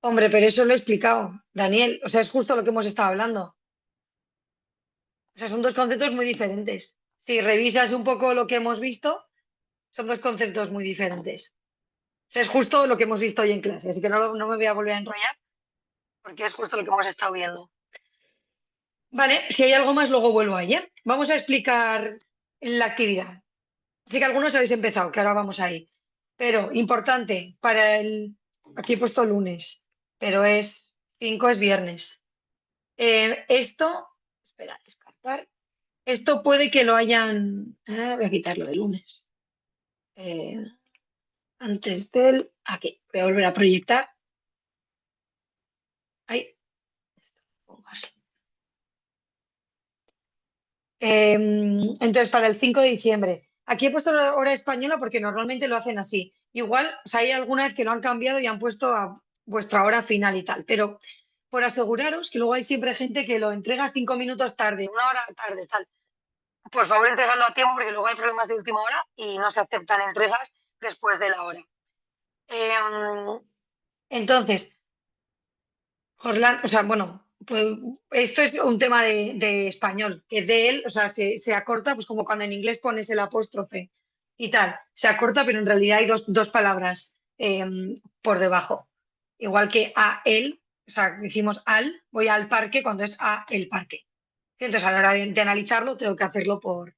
Hombre, pero eso lo he explicado, Daniel. O sea, es justo lo que hemos estado hablando. O sea, son dos conceptos muy diferentes. Si revisas un poco lo que hemos visto, son dos conceptos muy diferentes. O sea, es justo lo que hemos visto hoy en clase, así que no me voy a volver a enrollar porque es justo lo que hemos estado viendo. Vale, si hay algo más, luego vuelvo ahí, ¿eh? Vamos a explicar la actividad. Así que algunos habéis empezado, que ahora vamos ahí. Pero importante, aquí he puesto lunes, pero 5 es viernes. Esto, espera, descartar. Esto puede que lo hayan, voy a quitarlo de lunes. Eh, antes aquí, voy a volver a proyectar. Ahí, pongo así. Entonces, para el 5 de diciembre. Aquí he puesto la hora española porque normalmente lo hacen así. Igual, o sea, hay alguna vez que lo han cambiado y han puesto a vuestra hora final y tal. Pero por aseguraros que luego hay siempre gente que lo entrega 5 minutos tarde, una hora tarde, tal. Por favor, entregadlo a tiempo porque luego hay problemas de última hora y no se aceptan entregas después de la hora. Em, entonces, Jorlan, o sea, bueno, pues esto es un tema de español, que de él, o sea, se acorta, pues como cuando en inglés pones el apóstrofe y tal, se acorta, pero en realidad hay dos palabras por debajo. Igual que a él, o sea, decimos al, voy al parque cuando es a el parque. Entonces, a la hora de analizarlo, tengo que hacerlo por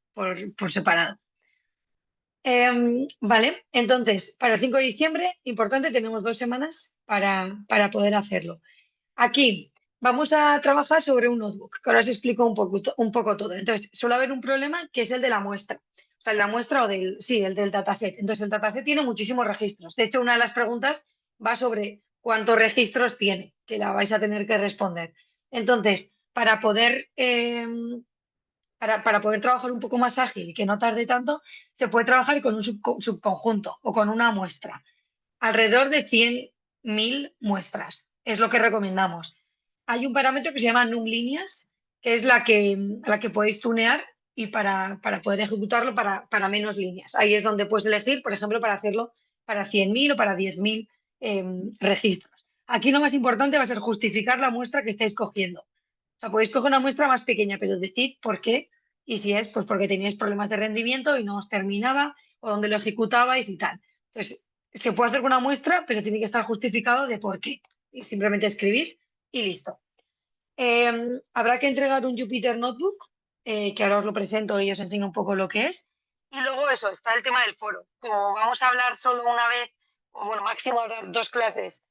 separado. Vale, entonces, para el 5 de diciembre, importante, tenemos 2 semanas para poder hacerlo. Aquí vamos a trabajar sobre un notebook, que ahora os explico un poco todo. Entonces, suele haber un problema que es el de la muestra. O sea, el de la muestra sí, el del dataset. Entonces, el dataset tiene muchísimos registros. De hecho, una de las preguntas va sobre cuántos registros tiene, que la vais a tener que responder. Entonces, para poder trabajar un poco más ágil y que no tarde tanto, se puede trabajar con un subconjunto o con una muestra. Alrededor de 100.000 muestras es lo que recomendamos. hay un parámetro que se llama numLíneas, que es la que podéis tunear y para poder ejecutarlo para menos líneas. Ahí es donde puedes elegir, por ejemplo, para hacerlo para 100.000 o para 10.000 registros. Aquí lo más importante va a ser justificar la muestra que estáis cogiendo. O sea, podéis coger una muestra más pequeña, pero decid por qué. Y si es, pues porque teníais problemas de rendimiento y no os terminaba, o donde lo ejecutabais y tal. Entonces, se puede hacer con una muestra, pero tiene que estar justificado de por qué. Y simplemente escribís y listo. Habrá que entregar un Jupyter Notebook, que ahora os lo presento y os enseño un poco lo que es. Y luego eso, está el tema del foro. Como vamos a hablar solo una vez, o bueno, máximo habrá 2 clases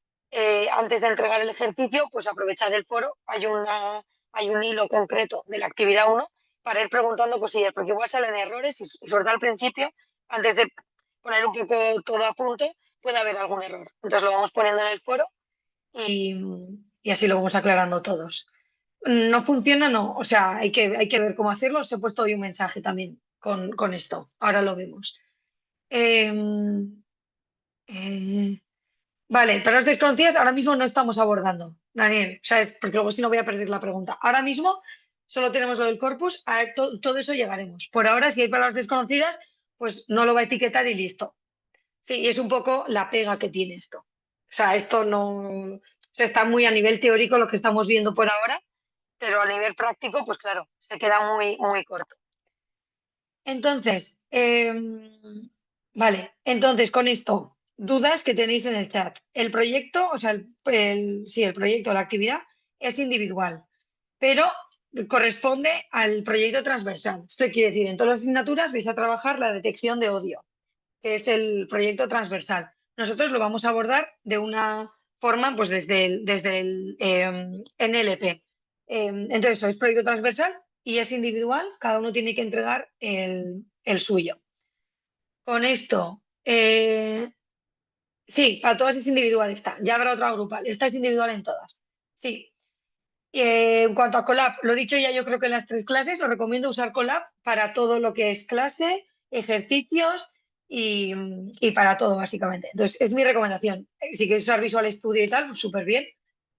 antes de entregar el ejercicio, pues aprovechad el foro. Hay un hilo concreto de la actividad 1 para ir preguntando cosillas, porque igual salen errores y sobre todo al principio, antes de poner un poco todo a punto, puede haber algún error. Entonces lo vamos poniendo en el foro y, y así lo vamos aclarando todos. No funciona, no. O sea, hay que ver cómo hacerlo. Os he puesto hoy un mensaje también con esto. Ahora lo vemos. Eh, eh, vale, pero las desconocidas ahora mismo no estamos abordando, Daniel, ¿sabes? Porque luego si no voy a perder la pregunta. Ahora mismo solo tenemos lo del corpus, todo eso llegaremos. Por ahora, si hay palabras desconocidas, pues no lo va a etiquetar y listo. Sí, y es un poco la pega que tiene esto. O sea, esto no, o sea, está muy a nivel teórico lo que estamos viendo por ahora, pero a nivel práctico, pues claro, se queda muy, muy corto. Entonces, vale, entonces con esto, dudas que tenéis en el chat. El proyecto, o sea, sí, el proyecto, la actividad es individual, pero corresponde al proyecto transversal. Esto quiere decir, en todas las asignaturas vais a trabajar la detección de odio, que es el proyecto transversal. Nosotros lo vamos a abordar de una forma, pues desde el NLP. Entonces, es proyecto transversal y es individual, cada uno tiene que entregar el suyo. Con esto, sí, para todas es individual esta, ya habrá otra grupal, esta es individual en todas. Sí. En cuanto a Colab, lo he dicho ya yo creo que en las 3 clases, os recomiendo usar Colab para todo lo que es clase, ejercicios y para todo, básicamente. Entonces, es mi recomendación. Si queréis usar Visual Studio y tal, pues súper bien,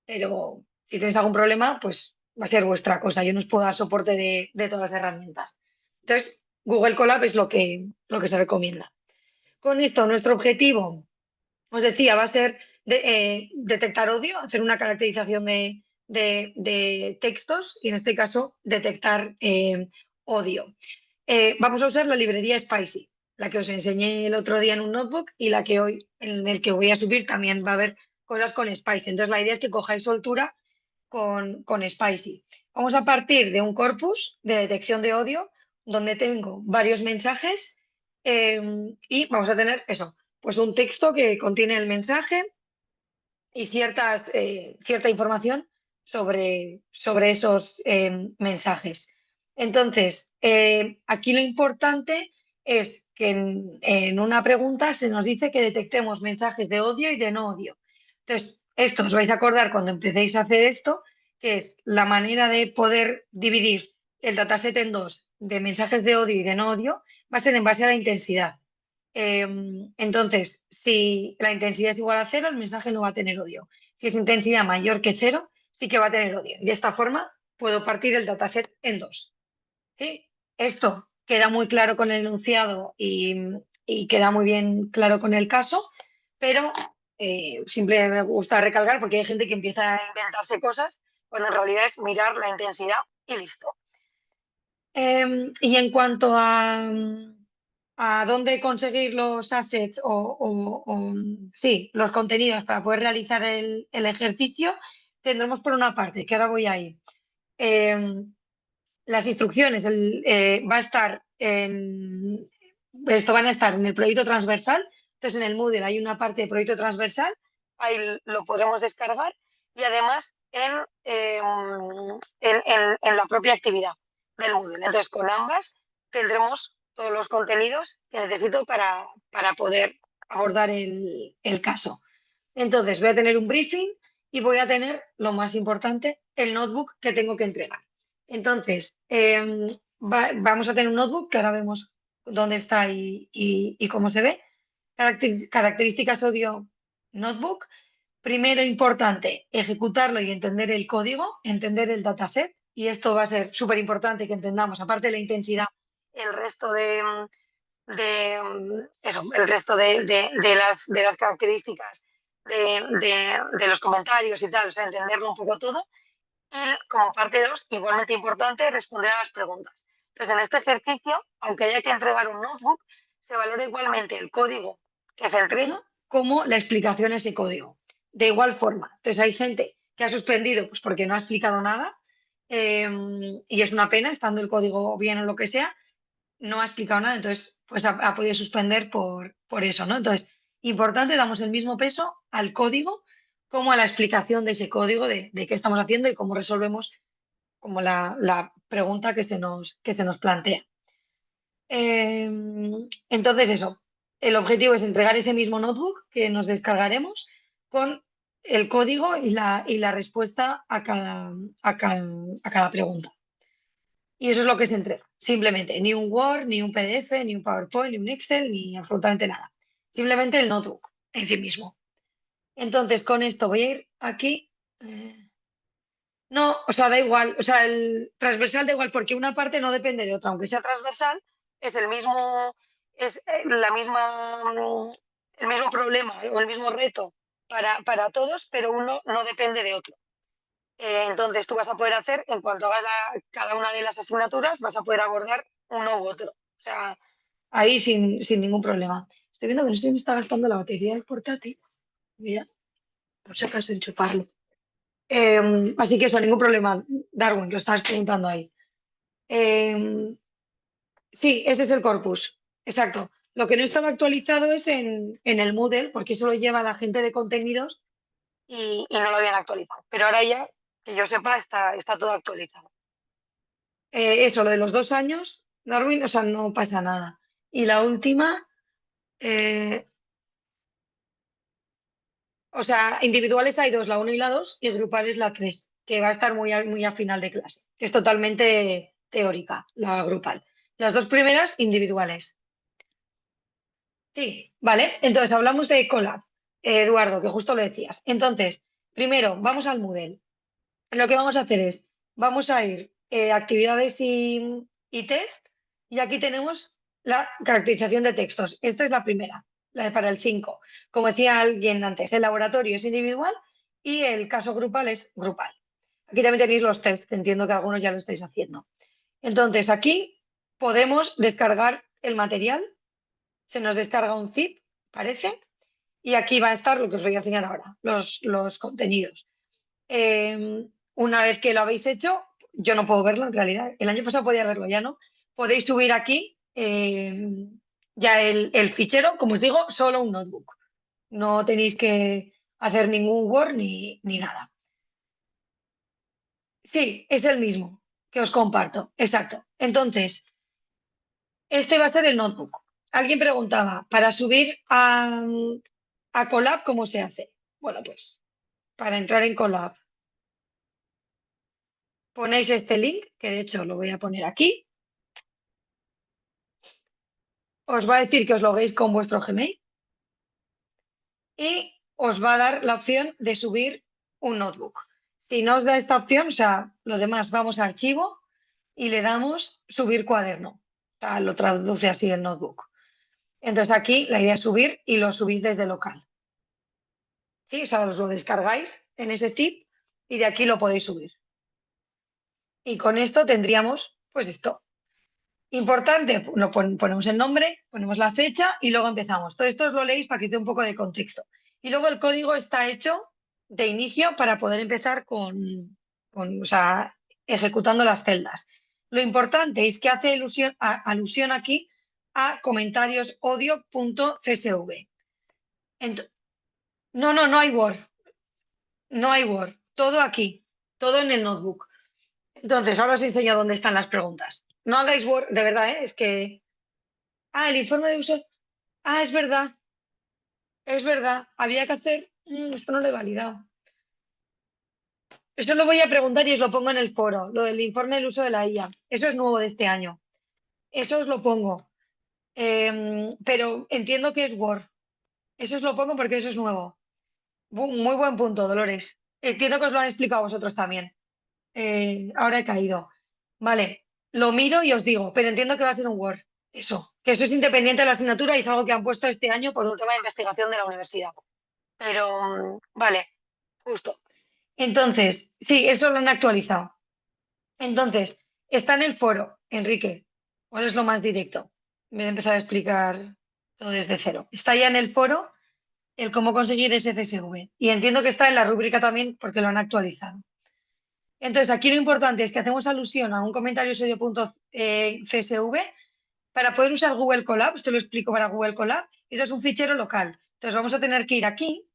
pero si tenéis algún problema, pues va a ser vuestra cosa. Yo no os puedo dar soporte de todas las herramientas. Entonces, Google Colab es lo que se recomienda. Con esto, nuestro objetivo, os decía, va a ser detectar odio, hacer una caracterización de textos y en este caso detectar odio. Vamos a usar la librería Spicy, la que os enseñé el otro día en un notebook y la que hoy, en el que voy a subir, también va a haber cosas con Spicy. Entonces la idea es que cojáis soltura con Spicy. Vamos a partir de un corpus de detección de odio donde tengo varios mensajes y vamos a tener eso, pues un texto que contiene el mensaje y cierta información sobre esos mensajes. Entonces, aquí lo importante es que en una pregunta se nos dice que detectemos mensajes de odio y de no odio. Entonces, esto os vais a acordar cuando empecéis a hacer esto, que es la manera de poder dividir el dataset en dos, de mensajes de odio y de no odio, va a ser en base a la intensidad. Entonces, si la intensidad es igual a 0, el mensaje no va a tener odio. Si es intensidad mayor que 0, sí que va a tener odio. Y de esta forma puedo partir el dataset en dos. ¿Sí? Esto queda muy claro con el enunciado y queda muy bien claro con el caso, pero siempre me gusta recalcar porque hay gente que empieza a inventarse cosas cuando en realidad es mirar la intensidad y listo. Y en cuanto a dónde conseguir los assets sí, los contenidos para poder realizar el ejercicio, tendremos por una parte, que ahora voy ahí, las instrucciones, va a estar esto van a estar en el proyecto transversal, entonces en el Moodle hay una parte de proyecto transversal, ahí lo podremos descargar y además en la propia actividad del Moodle. Entonces con ambas tendremos todos los contenidos que necesito para poder abordar el caso. Entonces voy a tener un briefing y voy a tener, lo más importante, el notebook que tengo que entregar. Entonces, vamos a tener un notebook que ahora vemos dónde está y cómo se ve. Características audio notebook. Primero, importante, ejecutarlo y entender el código, entender el dataset, y esto va a ser súper importante que entendamos, aparte de la intensidad, el resto el resto de las características de los comentarios y tal, o sea, entenderlo un poco todo. Y como parte 2, igualmente importante, responder a las preguntas. Entonces, en este ejercicio, aunque haya que entregar un notebook, se valora igualmente el código que se entrega como la explicación a ese código. De igual forma. Entonces, hay gente que ha suspendido pues, porque no ha explicado nada y es una pena, estando el código bien o lo que sea, no ha explicado nada, entonces pues ha podido suspender por eso, ¿no? Entonces, importante, damos el mismo peso al código como a la explicación de ese código, de qué estamos haciendo y cómo resolvemos como la pregunta que se nos plantea. Eh, entonces, eso, el objetivo es entregar ese mismo notebook que nos descargaremos con el código y la respuesta a cada pregunta. Y eso es lo que se entrega. Simplemente, ni un Word, ni un PDF, ni un PowerPoint, ni un Excel, ni absolutamente nada. Simplemente el notebook en sí mismo. Entonces, con esto voy a ir aquí. No, o sea, da igual. O sea, el transversal da igual porque una parte no depende de otra. Aunque sea transversal, es el mismo, es la misma, el mismo problema o el mismo reto para todos, pero uno no depende de otro. Entonces tú vas a poder hacer, en cuanto hagas cada una de las asignaturas, vas a poder abordar uno u otro. O sea, ahí sin ningún problema. Estoy viendo que no sé si me está gastando la batería del portátil. Mira, por si acaso enchufarlo. Así que eso, ningún problema. Darwin, lo estabas preguntando ahí. Eh, sí, ese es el corpus. Exacto. Lo que no estaba actualizado es en el Moodle, porque eso lo lleva la gente de contenidos y no lo habían actualizado. Pero ahora ya, que yo sepa, está todo actualizado. Eso, lo de los 2 años, Darwin, o sea, no pasa nada. Y la última, eh, o sea, individuales hay dos, la uno y la 2, y grupales la 3, que va a estar muy a final de clase, que es totalmente teórica, la grupal. Las dos primeras, individuales. Sí, vale. Entonces, hablamos de Colab, Eduardo, que justo lo decías. Entonces, primero, vamos al Moodle. Lo que vamos a hacer es, vamos a ir actividades y test, y aquí tenemos la caracterización de textos. Esta es la primera, la de para el 5. Como decía alguien antes, el laboratorio es individual y el caso grupal es grupal. Aquí también tenéis los test, que entiendo que algunos ya lo estáis haciendo. Entonces, aquí podemos descargar el material, se nos descarga un zip, parece, y aquí va a estar lo que os voy a enseñar ahora, los contenidos. Una vez que lo habéis hecho, yo no puedo verlo en realidad. El año pasado podía verlo, ya no. Podéis subir aquí ya el fichero, como os digo, solo un notebook. No tenéis que hacer ningún Word ni nada. Sí, es el mismo que os comparto. Exacto. Entonces, este va a ser el notebook. Alguien preguntaba, para subir a Colab, ¿cómo se hace? Bueno, pues para entrar en Colab ponéis este link, que de hecho lo voy a poner aquí. Os va a decir que os loguéis con vuestro Gmail y os va a dar la opción de subir un notebook. Si no os da esta opción, o sea, lo demás, vamos a archivo y le damos subir cuaderno. O sea, lo traduce así el notebook. Entonces aquí la idea es subir y lo subís desde local. ¿Sí? O sea, os lo descargáis en ese zip y de aquí lo podéis subir. Y con esto tendríamos, pues esto. Importante, ponemos el nombre, ponemos la fecha y luego empezamos. Todo esto os lo leéis para que os dé un poco de contexto. Y luego el código está hecho de inicio para poder empezar o sea, ejecutando las celdas. Lo importante es que hace alusión aquí a comentarios audio.csv. No, no hay Word, no hay Word, todo aquí, todo en el notebook. Entonces, ahora os enseño dónde están las preguntas. No hagáis Word, de verdad, ¿eh? Es que... Ah, el informe de uso. Ah, es verdad, es verdad. Había que hacer. Esto no lo he validado. Esto lo voy a preguntar y os lo pongo en el foro, lo del informe del uso de la IA. Eso es nuevo de este año. Eso os lo pongo. Pero entiendo que es Word. Eso os lo pongo porque eso es nuevo. Muy buen punto, Dolores. Entiendo que os lo han explicado a vosotros también. Ahora he caído. Vale, lo miro y os digo, pero entiendo que va a ser un Word. Eso, que eso es independiente de la asignatura y es algo que han puesto este año por un tema de investigación de la universidad. Pero, vale, justo. Entonces, sí, eso lo han actualizado. Entonces, está en el foro, Enrique. ¿Cuál es lo más directo? En vez de empezar a explicar todo desde cero. Está ya en el foro el cómo conseguir ese CSV. Y entiendo que está en la rúbrica también porque lo han actualizado. Entonces, aquí lo importante es que hacemos alusión a un comentario CSV para poder usar Google Colab. Esto lo explico para Google Colab. Eso es un fichero local. Entonces, vamos a tener que ir aquí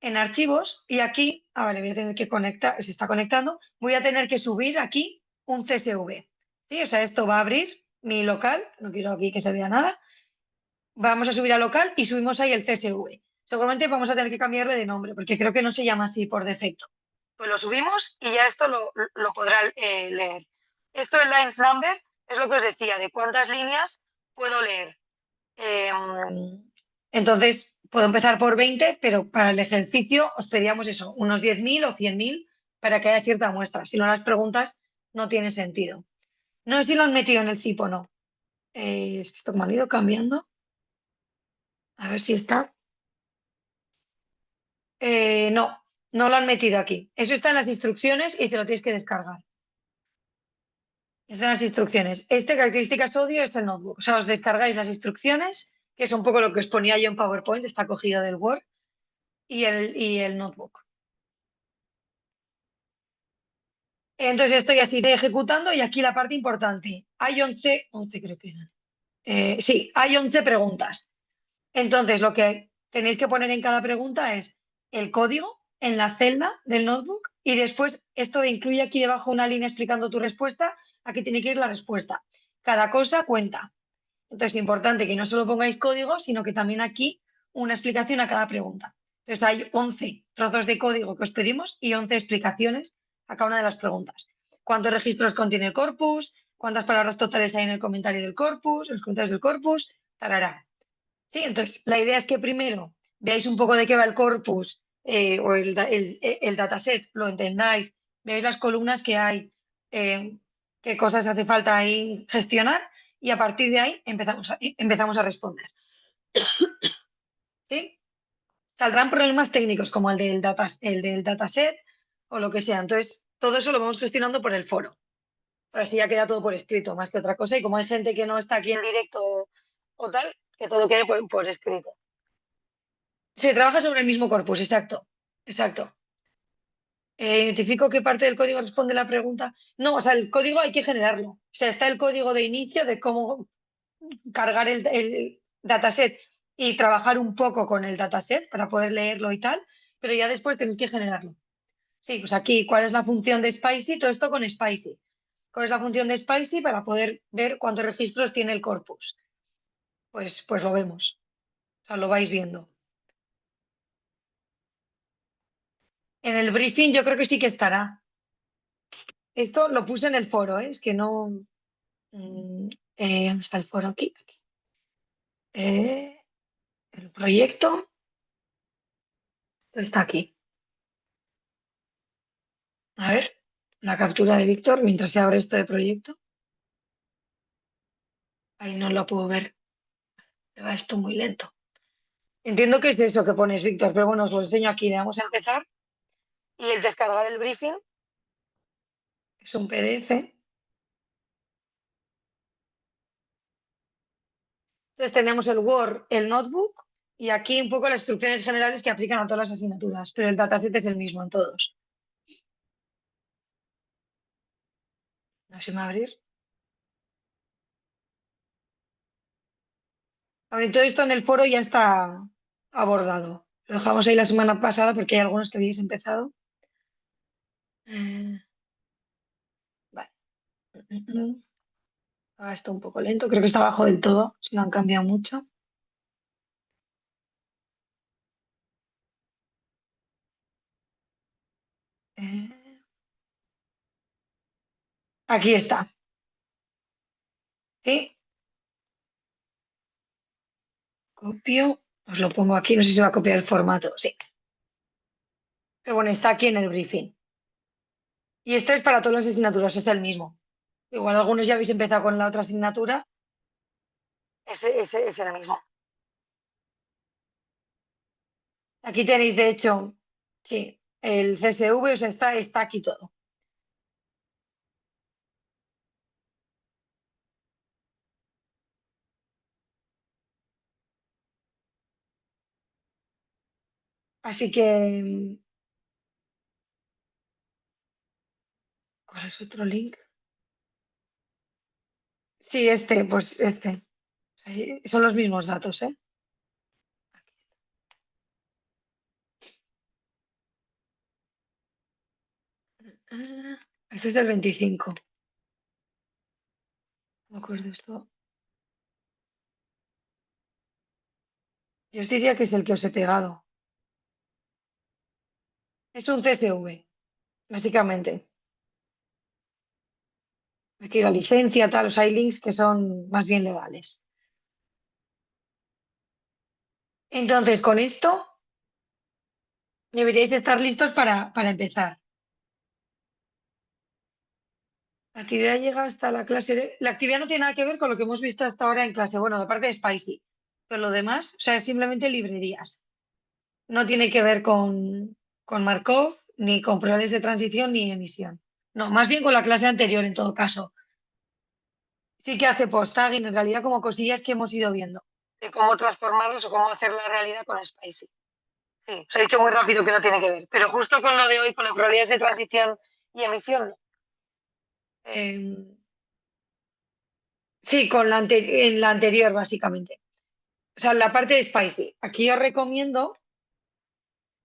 en archivos y aquí, vale, voy a tener que conectar, se está conectando, voy a tener que subir aquí un CSV. ¿Sí? O sea, esto va a abrir mi local, no quiero aquí que se vea nada. Vamos a subir a local y subimos ahí el CSV. Seguramente vamos a tener que cambiarle de nombre porque creo que no se llama así por defecto. Pues lo subimos y ya esto lo podrá leer. Esto en Lines Number es lo que os decía, de cuántas líneas puedo leer. Eh, entonces, puedo empezar por 20, pero para el ejercicio os pedíamos eso, unos 10.000 o 100.000 para que haya cierta muestra. Si no, las preguntas no tiene sentido. No sé si lo han metido en el CIP o no. Es que esto como han ido cambiando. A ver si está. No, no lo han metido aquí. Eso está en las instrucciones y te lo tienes que descargar. Están las instrucciones. Este características audio es el notebook. O sea, os descargáis las instrucciones, que es un poco lo que os ponía yo en PowerPoint, está cogido del Word, y el notebook. Entonces estoy así de ejecutando y aquí la parte importante. Hay 11 creo que eran. Sí, hay 11 preguntas. Entonces lo que tenéis que poner en cada pregunta es el código en la celda del notebook y después esto de incluye aquí debajo una línea explicando tu respuesta, aquí tiene que ir la respuesta. Cada cosa cuenta. Entonces es importante que no solo pongáis código, sino que también aquí una explicación a cada pregunta. Entonces hay 11 trozos de código que os pedimos y 11 explicaciones a cada una de las preguntas. ¿Cuántos registros contiene el corpus? ¿Cuántas palabras totales hay en el comentario del corpus? En los comentarios del corpus. Tarará. Sí, entonces la idea es que primero veáis un poco de qué va el corpus o el dataset, lo entendáis, veáis las columnas que hay, qué cosas hace falta ahí gestionar y a partir de ahí empezamos a responder. ¿Sí? Saldrán problemas técnicos como el del dataset o lo que sea. Entonces, todo eso lo vamos gestionando por el foro. Pero así ya queda todo por escrito, más que otra cosa. Y como hay gente que no está aquí en directo o tal, que todo quede por escrito. Se trabaja sobre el mismo corpus, exacto. Exacto. Identifico qué parte del código responde la pregunta. No, o sea, el código hay que generarlo. O sea, está el código de inicio de cómo cargar el dataset y trabajar un poco con el dataset para poder leerlo y tal, pero ya después tenéis que generarlo. Sí, pues aquí, ¿cuál es la función de Spicy? Todo esto con Spicy. ¿Cuál es la función de Spicy para poder ver cuántos registros tiene el corpus? Pues lo vemos. O sea, lo vais viendo. En el briefing yo creo que sí que estará. Esto lo puse en el foro, ¿eh? Es que no. mm, ¿Dónde está el foro? Aquí. Aquí. Eh, el proyecto está aquí. A ver, la captura de Víctor mientras se abre esto de proyecto. Ahí no lo puedo ver. Me va esto muy lento. Entiendo que es eso que pones, Víctor, pero bueno, os lo enseño aquí. Vamos a empezar. Y el descargar el briefing es un PDF. Entonces tenemos el Word, el Notebook y aquí un poco las instrucciones generales que aplican a todas las asignaturas, pero el dataset es el mismo en todos. No sé si me va a abrir. Bueno, y todo esto en el foro ya está abordado. Lo dejamos ahí la semana pasada porque hay algunos que habéis empezado. Eh, vale. Ahora está un poco lento. Creo que está abajo del todo. Si lo han cambiado mucho. Eh, aquí está. ¿Sí? Copio. Os lo pongo aquí. No sé si se va a copiar el formato. Sí. Pero bueno, está aquí en el briefing. Y esto es para todas las asignaturas, es el mismo. Igual algunos ya habéis empezado con la otra asignatura, ese es el mismo. Aquí tenéis, de hecho, sí, el CSV, o sea, está aquí todo. Así que, ¿cuál es otro link? Sí, pues este. Sí, son los mismos datos, ¿eh? Ah, este es el 25. No me acuerdo esto. Yo os diría que es el que os he pegado. Es un CSV, básicamente. Aquí la licencia, tal, los hay links que son más bien legales. Entonces, con esto deberíais estar listos para empezar. La actividad llega hasta la clase de... La actividad no tiene nada que ver con lo que hemos visto hasta ahora en clase. Bueno, la parte de Spicy. Pero lo demás, o sea, es simplemente librerías. No tiene que ver con Markov, ni con probables de transición, ni emisión. No, más bien con la clase anterior en todo caso. Sí que hace post-tagging, en realidad como cosillas que hemos ido viendo. De cómo transformarlos o cómo hacer la realidad con Spicy. Sí, os he dicho muy rápido que no tiene que ver. Pero justo con lo de hoy, con las probabilidades de transición y emisión, no. Sí, en la anterior, básicamente. O sea, la parte de Spicy. Aquí os recomiendo,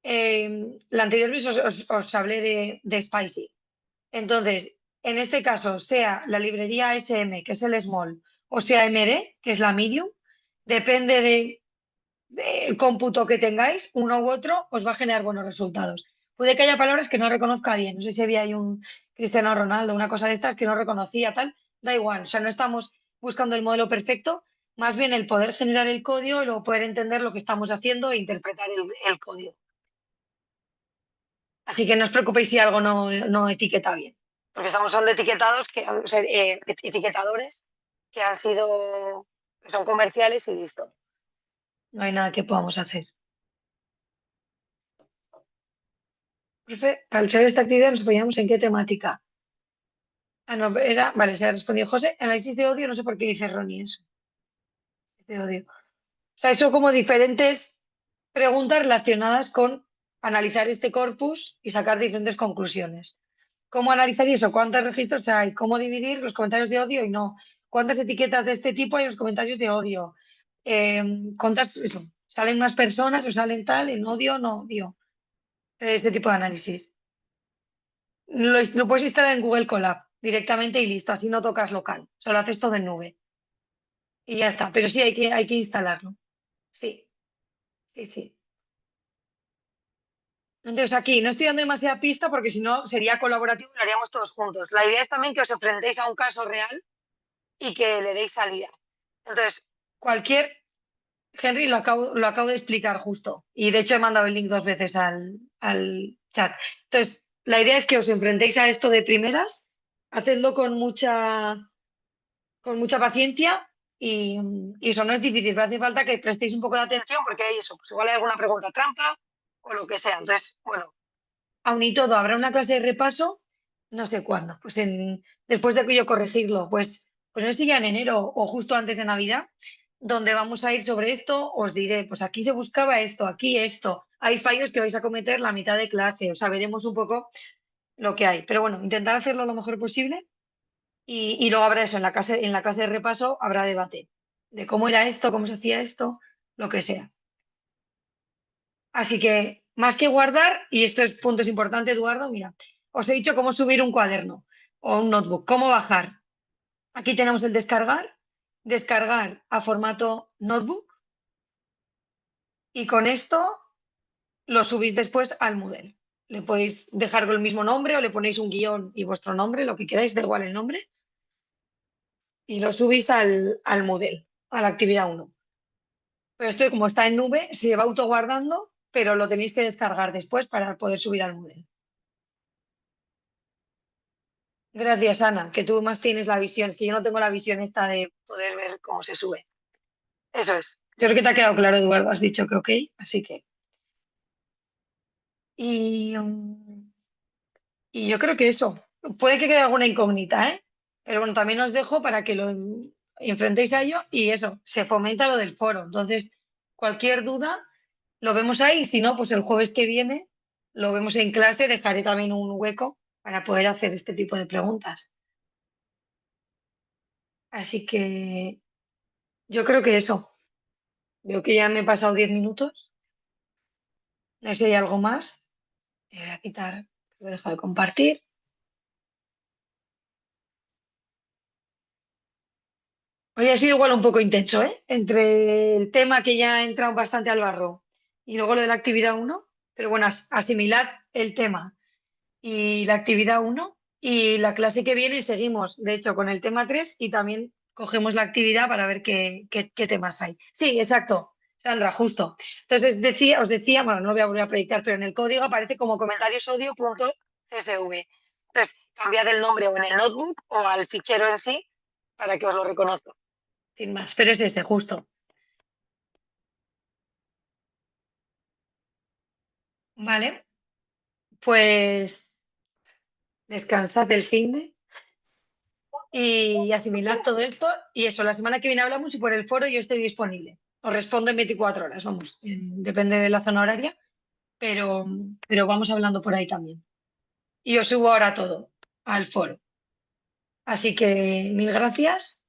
la anterior vez os hablé de Spicy. Entonces, en este caso, sea la librería SM, que es el small, o sea MD, que es la medium, depende del cómputo que tengáis, uno u otro, os va a generar buenos resultados. Puede que haya palabras que no reconozca bien. No sé si había ahí un Cristiano Ronaldo, una cosa de estas que no reconocía, tal. Da igual. O sea, no estamos buscando el modelo perfecto, más bien el poder generar el código y luego poder entender lo que estamos haciendo e interpretar el código. Así que no os preocupéis si algo no etiqueta bien. Porque estamos usando etiquetados o sea, etiquetadores que han sido, que son comerciales y listo. No hay nada que podamos hacer. Profe, al ser esta actividad nos apoyamos en qué temática. Ah, no, vale, se ha respondido José. Análisis de odio, no sé por qué dice Ronnie eso, de odio. O sea, eso como diferentes preguntas relacionadas con analizar este corpus y sacar diferentes conclusiones. ¿Cómo analizar eso? ¿Cuántos registros hay? ¿Cómo dividir los comentarios de odio y no? ¿Cuántas etiquetas de este tipo hay en los comentarios de odio? ¿Cuántas, eso, salen más personas o salen tal en odio no odio? Ese tipo de análisis. Lo puedes instalar en Google Colab directamente y listo, así no tocas local, solo haces todo en nube y ya está. Pero sí hay que instalarlo. Sí, sí, sí. Entonces aquí no estoy dando demasiada pista porque si no sería colaborativo y lo haríamos todos juntos. La idea es también que os enfrentéis a un caso real y que le deis salida. Entonces, cualquier... Henry lo acabo de explicar justo y de hecho he mandado el link 2 veces al chat. Entonces, la idea es que os enfrentéis a esto de primeras, hacedlo con mucha paciencia y eso no es difícil, pero hace falta que prestéis un poco de atención porque hay eso, pues igual hay alguna pregunta trampa o lo que sea. Entonces, bueno, aun y todo, habrá una clase de repaso, no sé cuándo, pues después de que yo corregirlo, pues no sé si ya en enero o justo antes de Navidad, donde vamos a ir sobre esto, os diré, pues aquí se buscaba esto, aquí esto, hay fallos que vais a cometer la mitad de clase, o sea, veremos un poco lo que hay. Pero bueno, intentar hacerlo lo mejor posible y luego habrá eso, en la clase de repaso habrá debate de cómo era esto, cómo se hacía esto, lo que sea. Así que, más que guardar, y esto es puntos importantes, Eduardo, mira, os he dicho cómo subir un cuaderno o un notebook, cómo bajar. Aquí tenemos el descargar a formato notebook y con esto lo subís después al Moodle. Le podéis dejar con el mismo nombre o le ponéis un guión y vuestro nombre, lo que queráis, da igual el nombre, y lo subís al Moodle, a la actividad 1. Pero esto, como está en nube, se va autoguardando, pero lo tenéis que descargar después para poder subir al Moodle. Gracias, Ana, que tú más tienes la visión. Es que yo no tengo la visión esta de poder ver cómo se sube. Eso es. Yo creo que te ha quedado claro, Eduardo. Has dicho que ok, así que. Y, y yo creo que eso. Puede que quede alguna incógnita, ¿eh? Pero bueno, también os dejo para que lo enfrentéis a ello y eso, se fomenta lo del foro. Entonces, cualquier duda, lo vemos ahí. Si no, pues el jueves que viene lo vemos en clase. Dejaré también un hueco para poder hacer este tipo de preguntas. Así que yo creo que eso. Veo que ya me he pasado 10 minutos. No sé si hay algo más. Voy a quitar, lo dejo de compartir. Hoy ha sido igual un poco intenso, ¿eh? Entre el tema que ya ha entrado bastante al barro y luego lo de la actividad uno. Pero bueno, asimilad el tema y la actividad uno y la clase que viene seguimos, de hecho, con el tema 3 y también cogemos la actividad para ver qué temas hay. Sí, exacto, Sandra, justo. Entonces os decía, bueno, no lo voy a volver a proyectar, pero en el código aparece como comentariosaudio.csv. Entonces, cambiad el nombre o en el notebook o al fichero en sí para que os lo reconozca, sin más. Pero es ese, justo. Vale, pues descansad del finde y asimilad todo esto. Y eso, la semana que viene hablamos y por el foro yo estoy disponible. Os respondo en 24 horas, vamos, depende de la zona horaria, pero, pero vamos hablando por ahí también. Y os subo ahora todo al foro. Así que mil gracias